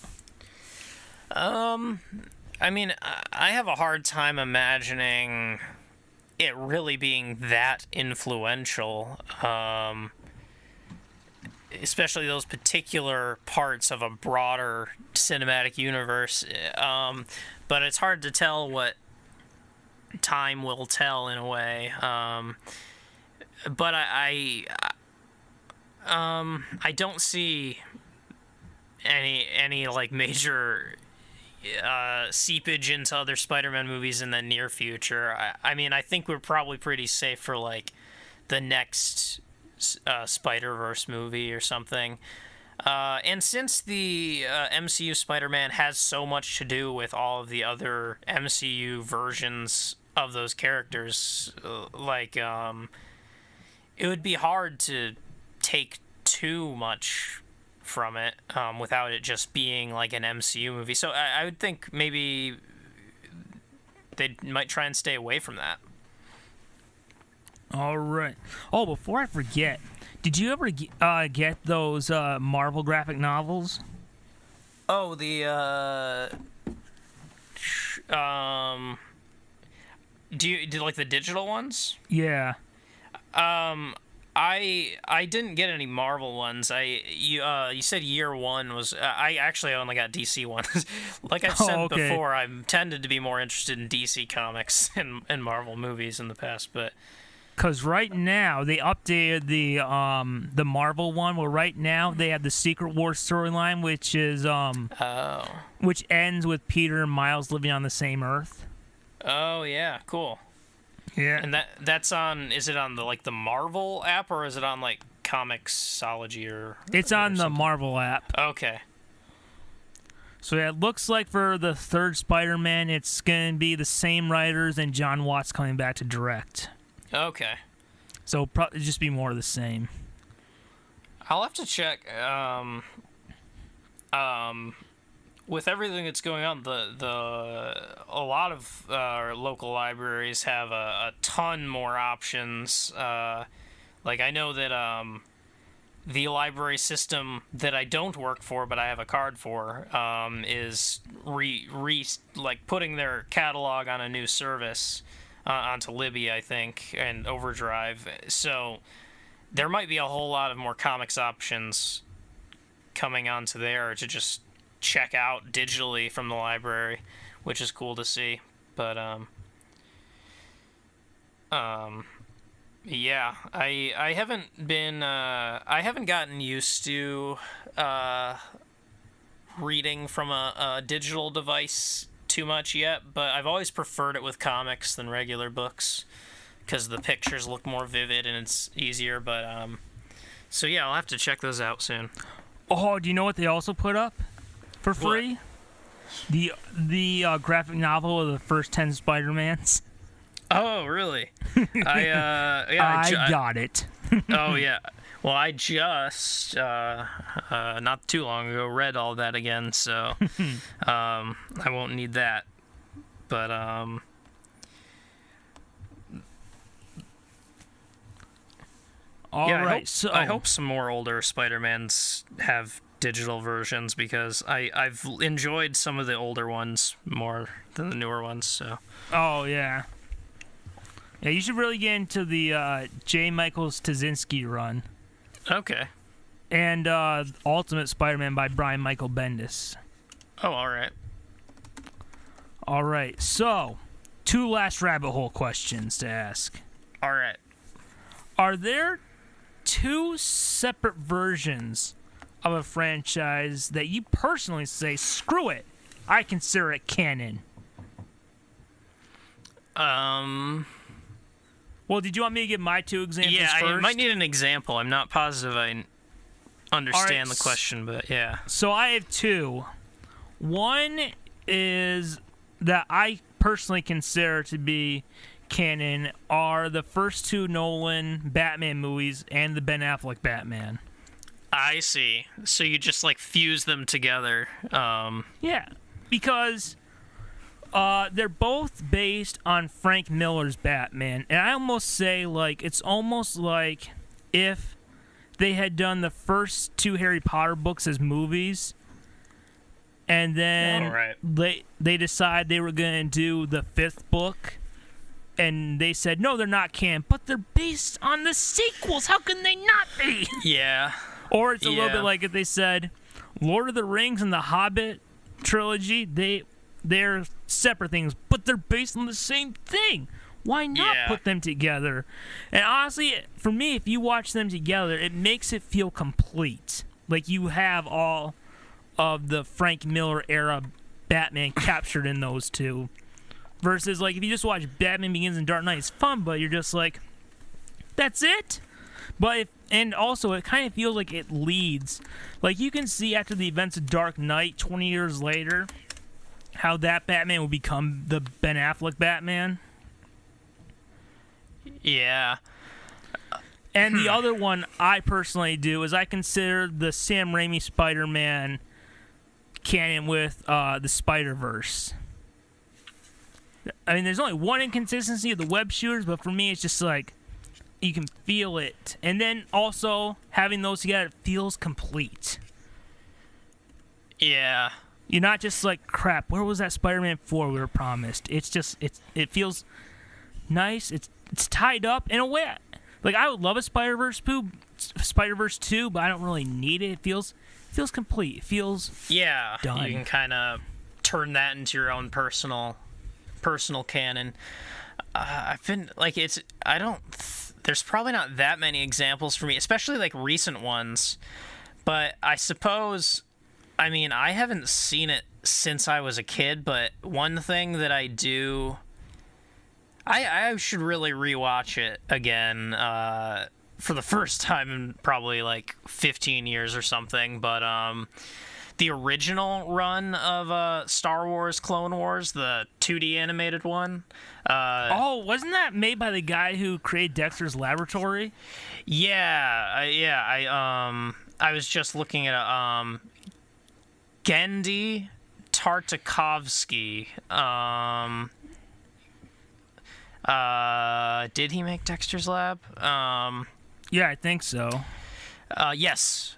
I mean, I have a hard time imagining it really being that influential, especially those particular parts of a broader cinematic universe. But it's hard to tell what time will tell in a way. But I don't see any like major seepage into other Spider-Man movies in the near future. I mean, I think we're probably pretty safe for like the next Spider-Verse movie or something. And since the MCU Spider-Man has so much to do with all of the other MCU versions of those characters, it would be hard to take too much from it without it just being like an MCU movie. So I would think maybe they might try and stay away from that. All right. Oh, before I forget, did you ever get those Marvel graphic novels? Oh, do you like the digital ones? Yeah. I didn't get any Marvel ones. You said year one was. I actually only got DC ones. Like I've said before, I've tended to be more interested in DC comics and Marvel movies in the past, but. Because right now they updated the Marvel one. Well, right now they have the Secret Wars storyline, which is which ends with Peter and Miles living on the same Earth. Oh yeah, cool. Yeah, and that's on. Is it on the Marvel app or is it on like Comixology or? It's on the Marvel app. Okay. So yeah, it looks like for the third Spider-Man, it's gonna be the same writers and John Watts coming back to direct. Okay. So probably just be more of the same. I'll have to check. With everything that's going on, a lot of local libraries have a ton more options. Like I know that the library system that I don't work for, but I have a card for, is like putting their catalog on a new service. Onto Libby, I think, and Overdrive. So there might be a whole lot of more comics options coming onto there to just check out digitally from the library, which is cool to see. But yeah, I haven't been I haven't gotten used to reading from a digital device too much yet, but I've always preferred it with comics than regular books because the pictures look more vivid and it's easier. But so yeah, I'll have to check those out soon. Oh, do you know what they also put up for free? What? The graphic novel of the first 10 Spider-Mans. Oh, really? I got it. Oh yeah. Well, I just not too long ago read all that again, so I won't need that. But I hope some more older Spider-Mans have digital versions because I've enjoyed some of the older ones more than the newer ones. So. Oh yeah. Yeah, you should really get into the J. Michael Straczynski run. Okay. And Ultimate Spider-Man by Brian Michael Bendis. Oh, all right. All right. So, 2 last rabbit hole questions to ask. All right. Are there 2 separate versions of a franchise that you personally say, screw it, I consider it canon? Well, did you want me to give my 2 examples first? I might need an example. I'm not positive I understand the question, but yeah. So I have 2. One is that I personally consider to be canon are the first 2 Nolan Batman movies and the Ben Affleck Batman. I see. So you just fuse them together. Yeah, because they're both based on Frank Miller's Batman, and I almost say it's almost like if they had done the first 2 Harry Potter books as movies, and then they decide they were going to do the 5th book, and they said no, they're not canon, but they're based on the sequels. How can they not be? Yeah. Or it's a little bit like if they said Lord of the Rings and the Hobbit trilogy, they're separate things, but they're based on the same thing. Why not put them together? And honestly, for me, if you watch them together, it makes it feel complete. Like you have all of the Frank Miller era Batman captured in those 2. Versus, if you just watch Batman Begins and Dark Knight, it's fun, but you're just like, that's it? And also, it kind of feels like it leads. You can see after the events of Dark Knight 20 years later, how that Batman will become the Ben Affleck Batman. Yeah. And the other one I personally do is I consider the Sam Raimi Spider-Man canon with the Spider-Verse. I mean, there's only one inconsistency of the web shooters, but for me, it's just like you can feel it. And then also having those together, it feels complete. Yeah. You're not just like, crap, where was that Spider-Man 4 we were promised? It's just, it feels nice. It's tied up in a way. Like, I would love a Spider-Verse 2, but I don't really need it. It feels complete. It feels done. You can kind of turn that into your own personal canon. I've been like, there's probably not that many examples for me, especially like recent ones, but I suppose, I mean, I haven't seen it since I was a kid, but one thing that I do, I should really rewatch it again for the first time in probably like 15 years or something, but the original run of Star Wars Clone Wars, the 2D animated one. Wasn't that made by the guy who created Dexter's Laboratory? I was just looking at Genndy Tartakovsky. Did he make Dexter's Lab? Yeah, I think so. Yes.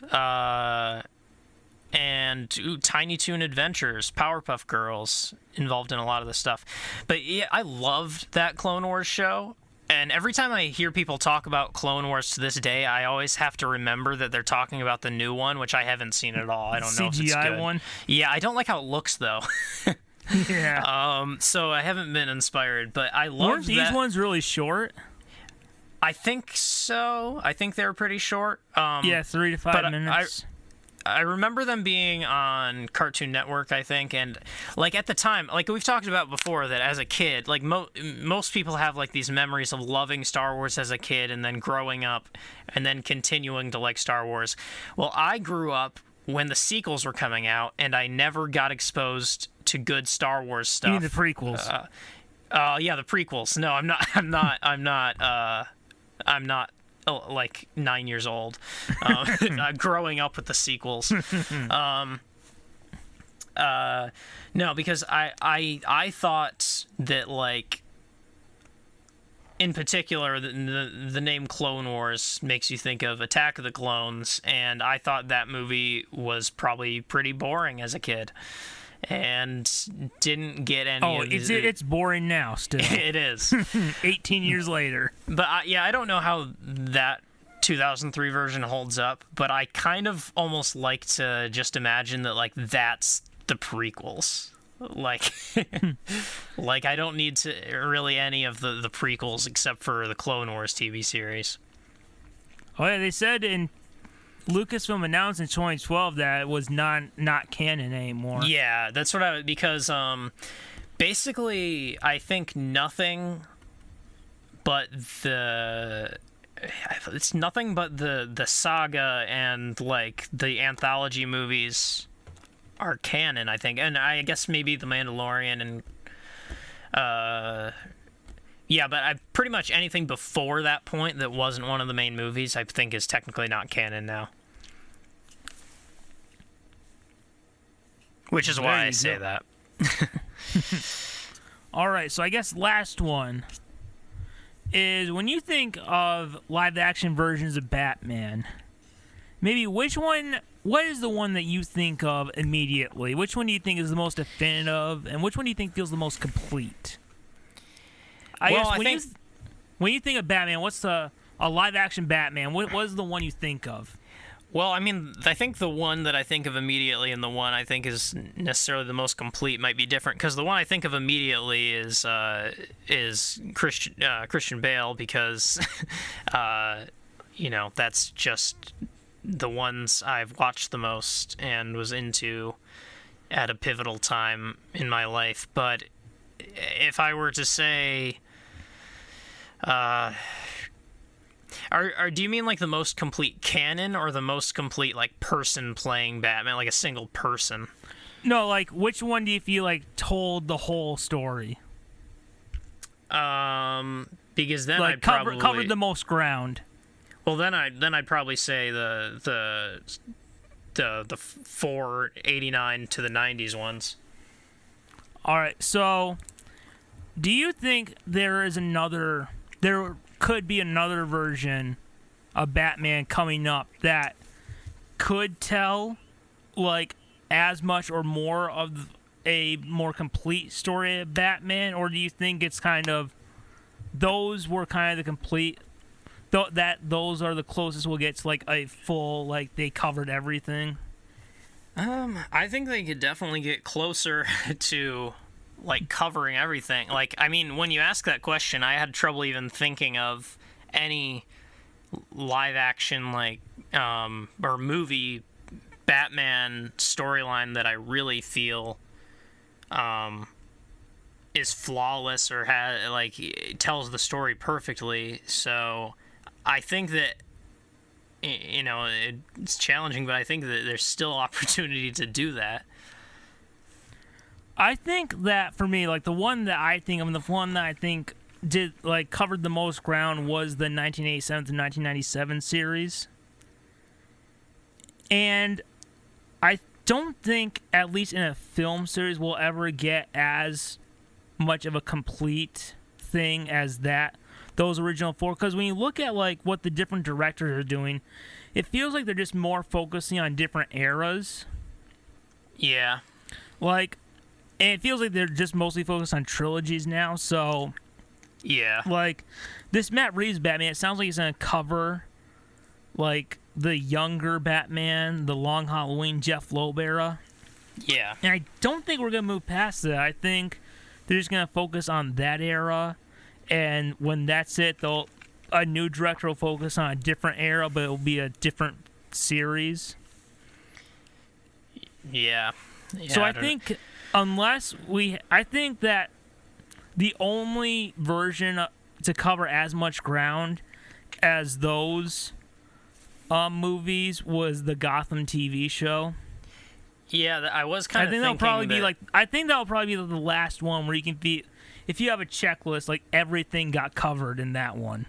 And Tiny Toon Adventures, Powerpuff Girls, involved in a lot of this stuff. But yeah, I loved that Clone Wars show. And every time I hear people talk about Clone Wars to this day, I always have to remember that they're talking about the new one, which I haven't seen at all. I don't know if it's good. CGI one? Yeah, I don't like how it looks, though. Yeah. So I haven't been inspired, but I love Weren't these ones really short? I think so. I think they were pretty short. Yeah, 3 to 5 minutes. I remember them being on Cartoon Network, I think, and like at the time, like we've talked about before, that as a kid, like most people have like these memories of loving Star Wars as a kid and then growing up and then continuing to like Star Wars. Well, I grew up when the sequels were coming out, and I never got exposed to good Star Wars stuff. You mean the prequels? Yeah, the prequels. No, I'm not like 9 years old, growing up with the sequels. No, because I thought that, like, in particular, the name Clone Wars makes you think of Attack of the Clones, and I thought that movie was probably pretty boring as a kid, and didn't get any. Oh, it's boring now still. It is. 18 years later. But I don't know how that 2003 version holds up, but I kind of almost like to just imagine that, like, that's the prequels. Like, like I don't need to really any of the prequels except for the Clone Wars TV series. Oh yeah, they said in Lucasfilm announced in 2012 that it was not canon anymore. Yeah, that's what because basically I think nothing but the saga and like the anthology movies are canon, I think, and I guess maybe The Mandalorian and yeah, but pretty much anything before that point that wasn't one of the main movies, I think, is technically not canon now. Which is why I say that. All right, so I guess last one is when you think of live-action versions of Batman, maybe what is the one that you think of immediately? Which one do you think is the most definitive, and which one do you think feels the most complete? When you think of Batman, what's a live-action Batman? What is the one you think of? Well, I mean, I think the one that I think of immediately and the one I think is necessarily the most complete might be different, because the one I think of immediately is Christian Bale, because that's just the ones I've watched the most and was into at a pivotal time in my life. But if I were to say, do you mean like the most complete canon or the most complete like person playing Batman, like a single person? No, like which one do you feel like told the whole story? Because then like covered the most ground. Well, then I'd probably say the 489 to the 90s ones. All right, so do you think there could be another version of Batman coming up that could tell like as much or more of a more complete story of Batman, or do you think it's kind of those were kind of the complete that those are the closest we'll get to like a full like they covered everything? I think they could definitely get closer to like covering everything. Like, I mean, when you ask that question, I had trouble even thinking of any live action like or movie Batman storyline that I really feel is flawless or has like it tells the story perfectly. So I think that it's challenging, but I think that there's still opportunity to do that. I think that for me, like the one that I think did like covered the most ground was the 1987 to 1997 series. And I don't think, at least in a film series, we'll ever get as much of a complete thing as those original four. Because when you look at like what the different directors are doing, it feels like they're just more focusing on different eras. Yeah. Like, and it feels like they're just mostly focused on trilogies now. So, yeah. Like, this Matt Reeves Batman, it sounds like he's going to cover like the younger Batman, the Long Halloween, Jeff Loeb era. Yeah. And I don't think we're going to move past that. I think they're just going to focus on that era. And when that's it, a new director will focus on a different era, but it will be a different series. Yeah. So I think I think that the only version to cover as much ground as those movies was the Gotham TV show. Yeah, I was kind of thinking I think that'll probably be the last one where you can be, if you have a checklist, like everything got covered in that one.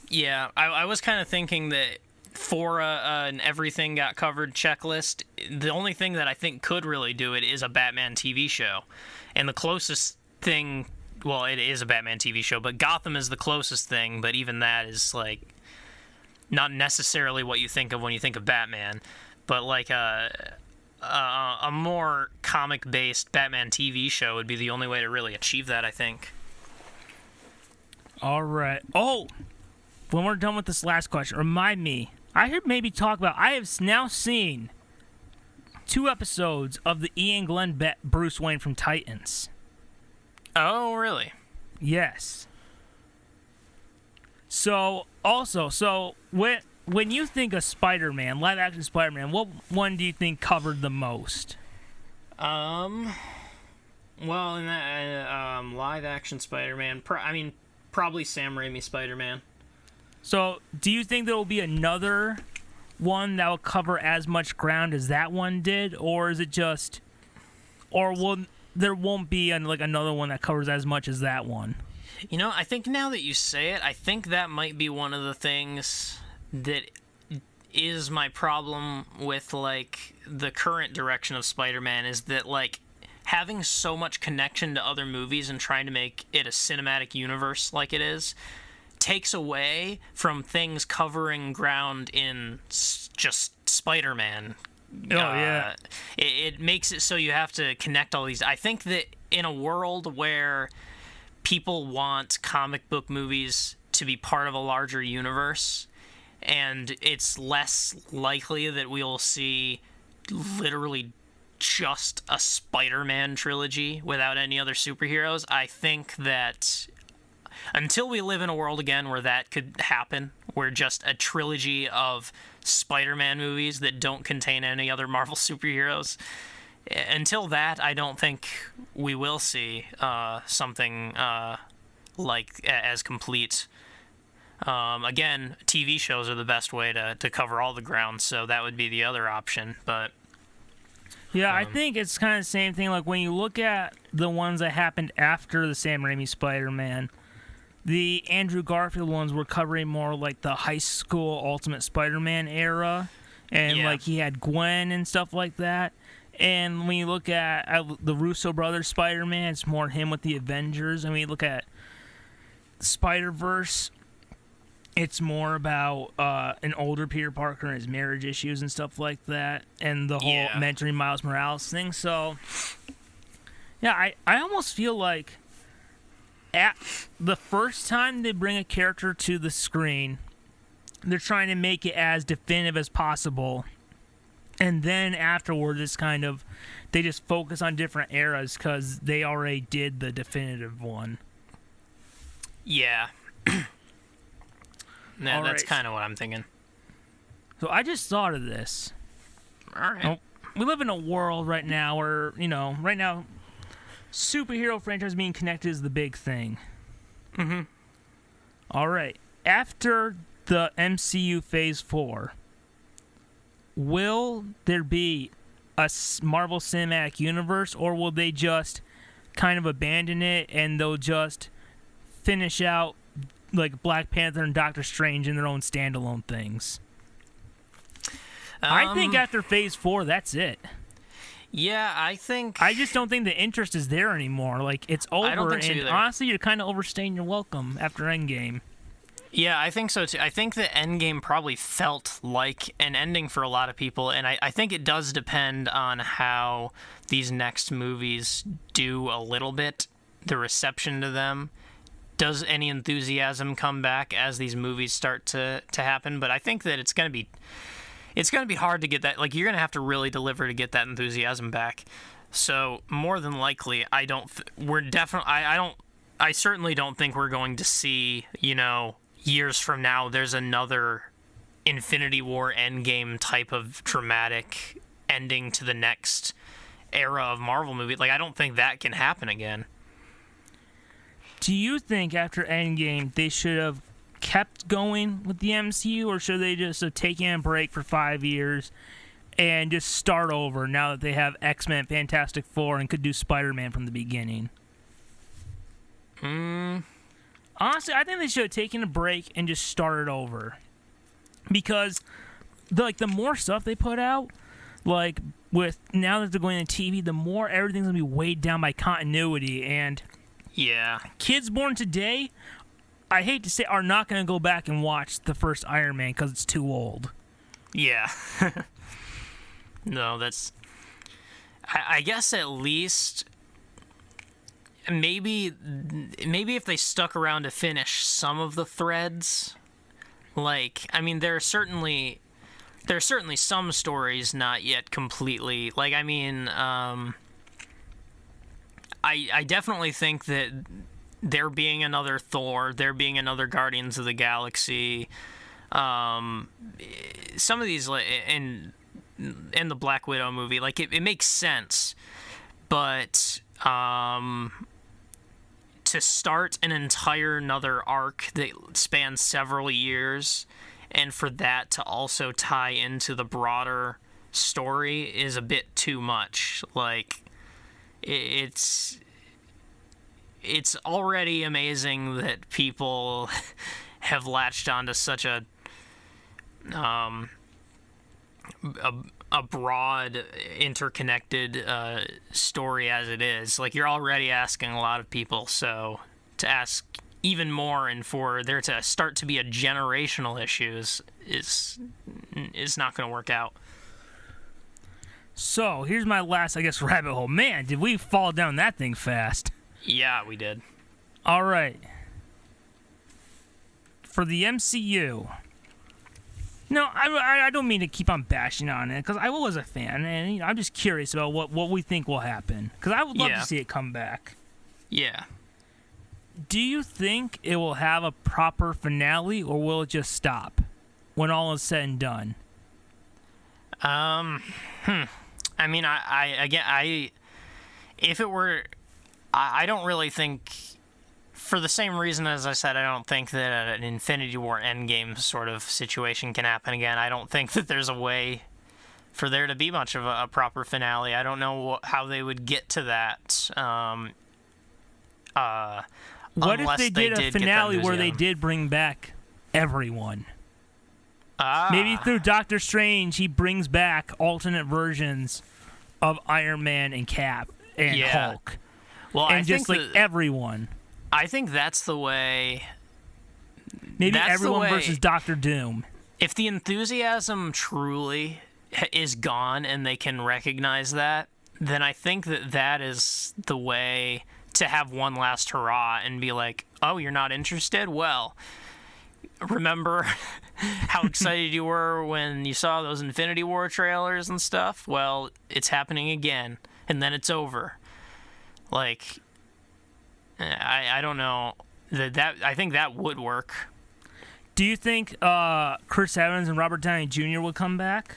Yeah, I was kind of thinking that for an everything got covered checklist, the only thing that I think could really do it is a Batman TV show. And the closest thing, well, it is a Batman TV show, but Gotham is the closest thing, but even that is like not necessarily what you think of when you think of Batman. But like a more comic-based Batman TV show would be the only way to really achieve that, I think. All right. Oh, when we're done with this last question, remind me. I should maybe talk about. I have now seen 2 episodes of the Ian Glenn Bruce Wayne from Titans. Oh, really? Yes. So when you think of Spider-Man, live-action Spider-Man, what one do you think covered the most? Well, in that live-action Spider-Man, probably Sam Raimi Spider-Man. So, do you think there will be another one that will cover as much ground as that one did, or is it just, there won't be another one that covers as much as that one? I think now that you say it, I think that might be one of the things that is my problem with like the current direction of Spider-Man, is that like having so much connection to other movies and trying to make it a cinematic universe like it is takes away from things covering ground in just Spider-Man. Oh, yeah. It makes it so you have to connect all these. I think that in a world where people want comic book movies to be part of a larger universe, and it's less likely that we will see literally just a Spider-Man trilogy without any other superheroes, I think that until we live in a world again where that could happen, where just a trilogy of Spider-Man movies that don't contain any other Marvel superheroes, until that, I don't think we will see something like as complete. Again, TV shows are the best way to cover all the ground, so that would be the other option. But yeah, I think it's kind of the same thing. Like when you look at the ones that happened after the Sam Raimi Spider-Man, the Andrew Garfield ones were covering more like the high school Ultimate Spider-Man era, and like he had Gwen and stuff like that. And when you look at the Russo brothers Spider-Man, it's more him with the Avengers. And when you look at Spider-Verse, it's more about an older Peter Parker and his marriage issues and stuff like that, and the whole mentoring Miles Morales thing. So, yeah, I almost feel like at the first time they bring a character to the screen, they're trying to make it as definitive as possible. And then afterwards, it's kind of, they just focus on different eras because they already did the definitive one. Yeah. That's kind of what I'm thinking. So I just thought of this. All right. We live in a world right now where, right now, superhero franchise being connected is the big thing. Mm-hmm. All right. After the MCU Phase 4, will there be a Marvel Cinematic Universe, or will they just kind of abandon it and they'll just finish out like Black Panther and Doctor Strange in their own standalone things? I think after Phase 4, that's it. Yeah, I just don't think the interest is there anymore. Like, it's over, I don't think so and either. honestly, you're kind of overstaying your welcome after Endgame. Yeah, I think so too. I think the Endgame probably felt like an ending for a lot of people, and I think it does depend on how these next movies do a little bit, the reception to them. Does any enthusiasm come back as these movies start to happen? But I think that it's going to be hard to get that. Like, you're going to have to really deliver to get that enthusiasm back. So more than likely, I certainly don't think we're going to see, years from now, there's another Infinity War Endgame type of dramatic ending to the next era of Marvel movie. Like, I don't think that can happen again. Do you think after Endgame they should have kept going with the MCU, or should they just have taken a break for 5 years and just start over now that they have X-Men, Fantastic Four, and could do Spider-Man from the beginning? Honestly, I think they should have taken a break and just started over. Because the more stuff they put out, like with now that they're going to TV, the more everything's going to be weighed down by continuity. And kids born today, I hate to say, are not going to go back and watch the first Iron Man because it's too old. Yeah. No, that's... I guess at least... Maybe if they stuck around to finish some of the threads, like, I mean, there are certainly some stories not yet completely, like, I mean, I definitely think that there being another Thor, there being another Guardians of the Galaxy, some of these, in the Black Widow movie, like, it makes sense, but, to start an entire another arc that spans several years, and for that to also tie into the broader story is a bit too much. Like, it's already amazing that people have latched onto such a broad, interconnected story as it is. Like, you're already asking a lot of people, so to ask even more and for there to start to be a generational issue is not going to work out. So, here's my last, I guess, rabbit hole. Man, did we fall down that thing fast. Yeah, we did. All right. For the MCU... No, I don't mean to keep on bashing on it, because I was a fan, and I'm just curious about what we think will happen, because I would love to see it come back. Yeah. Do you think it will have a proper finale, or will it just stop when all is said and done? I mean, if it were, I don't really think. For the same reason as I said, I don't think that an Infinity War Endgame sort of situation can happen again. I don't think that there's a way for there to be much of a proper finale. I don't know how they would get to that. What if Unless they did a get the finale where they enthusiasm. did bring back everyone? Ah. Maybe through Doctor Strange, he brings back alternate versions of Iron Man and Cap and Hulk. Well, And I just think like everyone. I think that's the way. Maybe That's the everyone way- versus Doctor Doom. If the enthusiasm truly is gone and they can recognize that, then I think that is the way to have one last hurrah and be like, oh, you're not interested? Well, remember how excited you were when you saw those Infinity War trailers and stuff? Well, it's happening again, and then it's over. Like, I don't know. That I think that would work. Do you think Chris Evans and Robert Downey Jr. will come back?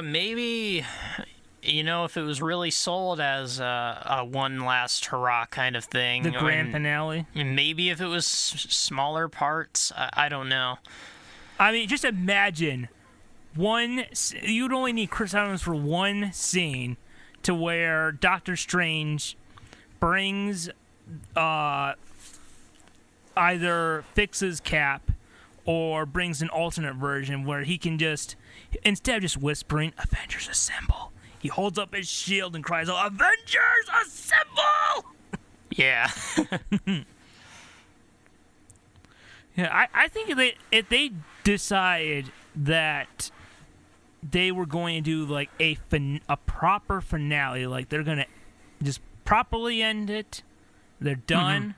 Maybe, if it was really sold as a one last hurrah kind of thing. The grand finale? Maybe if it was smaller parts. I don't know. I mean, just imagine you'd only need Chris Evans for one scene to where Doctor Strange brings either fixes Cap or brings an alternate version where he can just, instead of just whispering, Avengers Assemble, he holds up his shield and cries out, Avengers Assemble! Yeah. Yeah, I think if they decide that they were going to do like a proper finale, like they're going to just properly end it, they're done,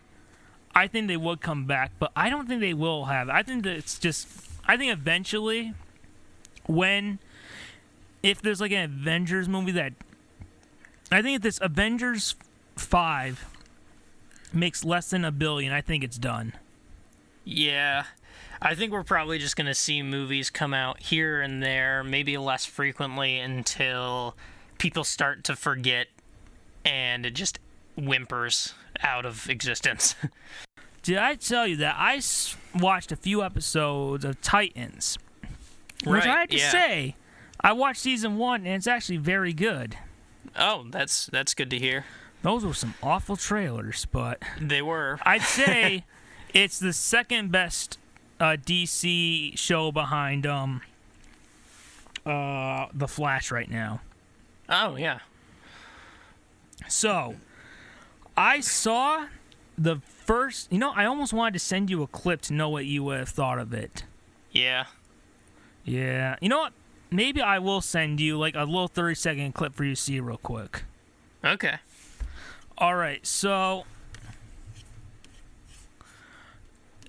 I think they would come back, but I don't think they will have. I think that I think eventually, if there's like an Avengers movie I think if this Avengers 5 makes less than $1 billion, I think it's done. Yeah. I think we're probably just going to see movies come out here and there, maybe less frequently until people start to forget and it just whimpers out of existence. Did I tell you that I watched a few episodes of Titans? Which I have to say, I watched season 1 and it's actually very good. Oh, that's good to hear. Those were some awful trailers, but They were. I'd say it's the second best DC show behind The Flash right now. Oh, yeah. So, I saw the first... I almost wanted to send you a clip to know what you would have thought of it. Yeah. Yeah. You know what? Maybe I will send you like a little 30-second clip for you to see real quick. Okay. All right, so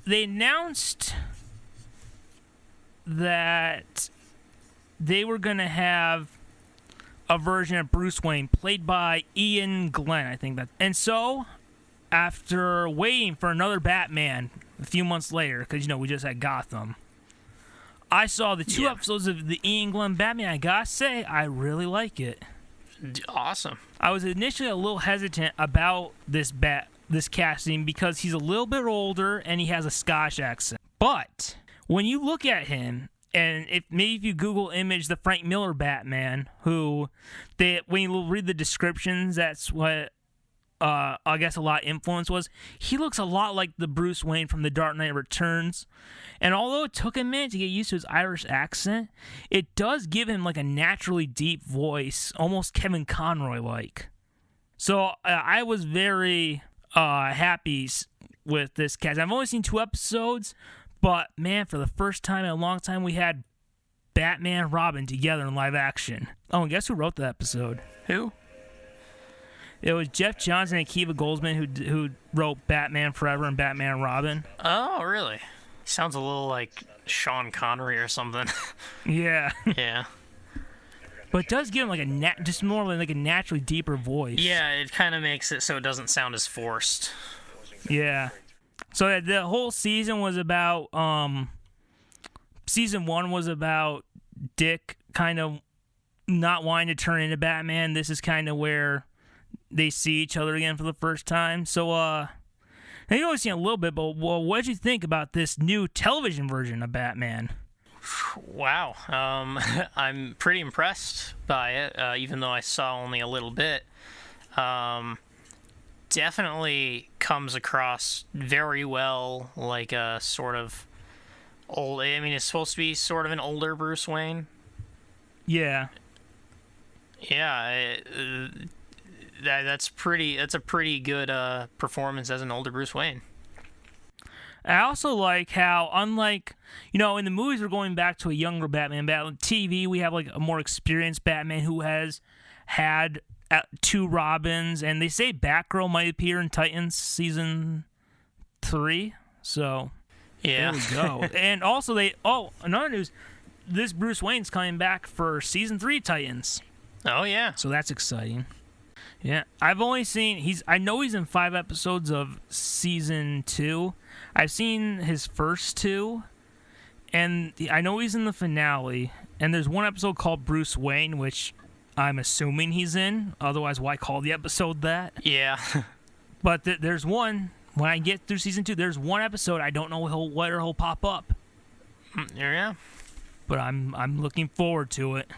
they announced that they were going to have a version of Bruce Wayne played by Ian Glenn, I think that. And so, after waiting for another Batman a few months later, because, we just had Gotham, I saw the 2 episodes of the Ian Glenn Batman. I gotta say, I really like it. Awesome. I was initially a little hesitant about this casting because he's a little bit older and he has a Scottish accent. But when you look at him, and if you Google image the Frank Miller Batman, when you read the descriptions, that's what I guess a lot of influence was. He looks a lot like the Bruce Wayne from The Dark Knight Returns. And although it took a minute to get used to his Irish accent, it does give him like a naturally deep voice, almost Kevin Conroy-like. So I was very happy with this cast. I've only seen 2 episodes, but man, for the first time in a long time, we had Batman and Robin together in live action. Oh, and guess who wrote the episode? Who? It was Jeff Johnson and Akiva Goldsman who wrote Batman Forever and Batman and Robin. Oh, really? Sounds a little like Sean Connery or something. Yeah. Yeah. But it does give him like just more like a naturally deeper voice. Yeah, it kind of makes it so it doesn't sound as forced. Yeah. So the whole season was about season 1 was about Dick kind of not wanting to turn into Batman. This is kind of where they see each other again for the first time. So now you've only seen a little bit, but what did you think about this new television version of Batman? Wow. I'm pretty impressed by it, even though I saw only a little bit. definitely comes across very well like a sort of old. I mean, it's supposed to be sort of an older Bruce Wayne. Yeah. Yeah, that's a pretty good performance as an older Bruce Wayne. I also like how, unlike, in the movies, we're going back to a younger Batman. On TV, we have like a more experienced Batman who has had 2 Robins, and they say Batgirl might appear in Titans season 3. So yeah, there we go. And also, another news: this Bruce Wayne's coming back for season 3 Titans. Oh yeah, so that's exciting. Yeah, I've only seen I know he's in 5 episodes of season 2. I've seen his first 2, and I know he's in the finale. And there's one episode called Bruce Wayne, which I'm assuming he's in. Otherwise, why call the episode that? Yeah. But there's one, when I get through season 2, there's one episode I don't know where he'll pop up. Yeah. But I'm looking forward to it.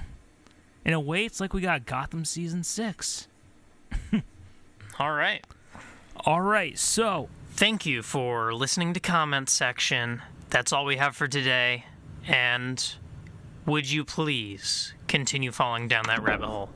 In a way, it's like we got Gotham season 6. All right. So thank you for listening to Comment Section. That's all we have for today. And would you please continue falling down that rabbit hole?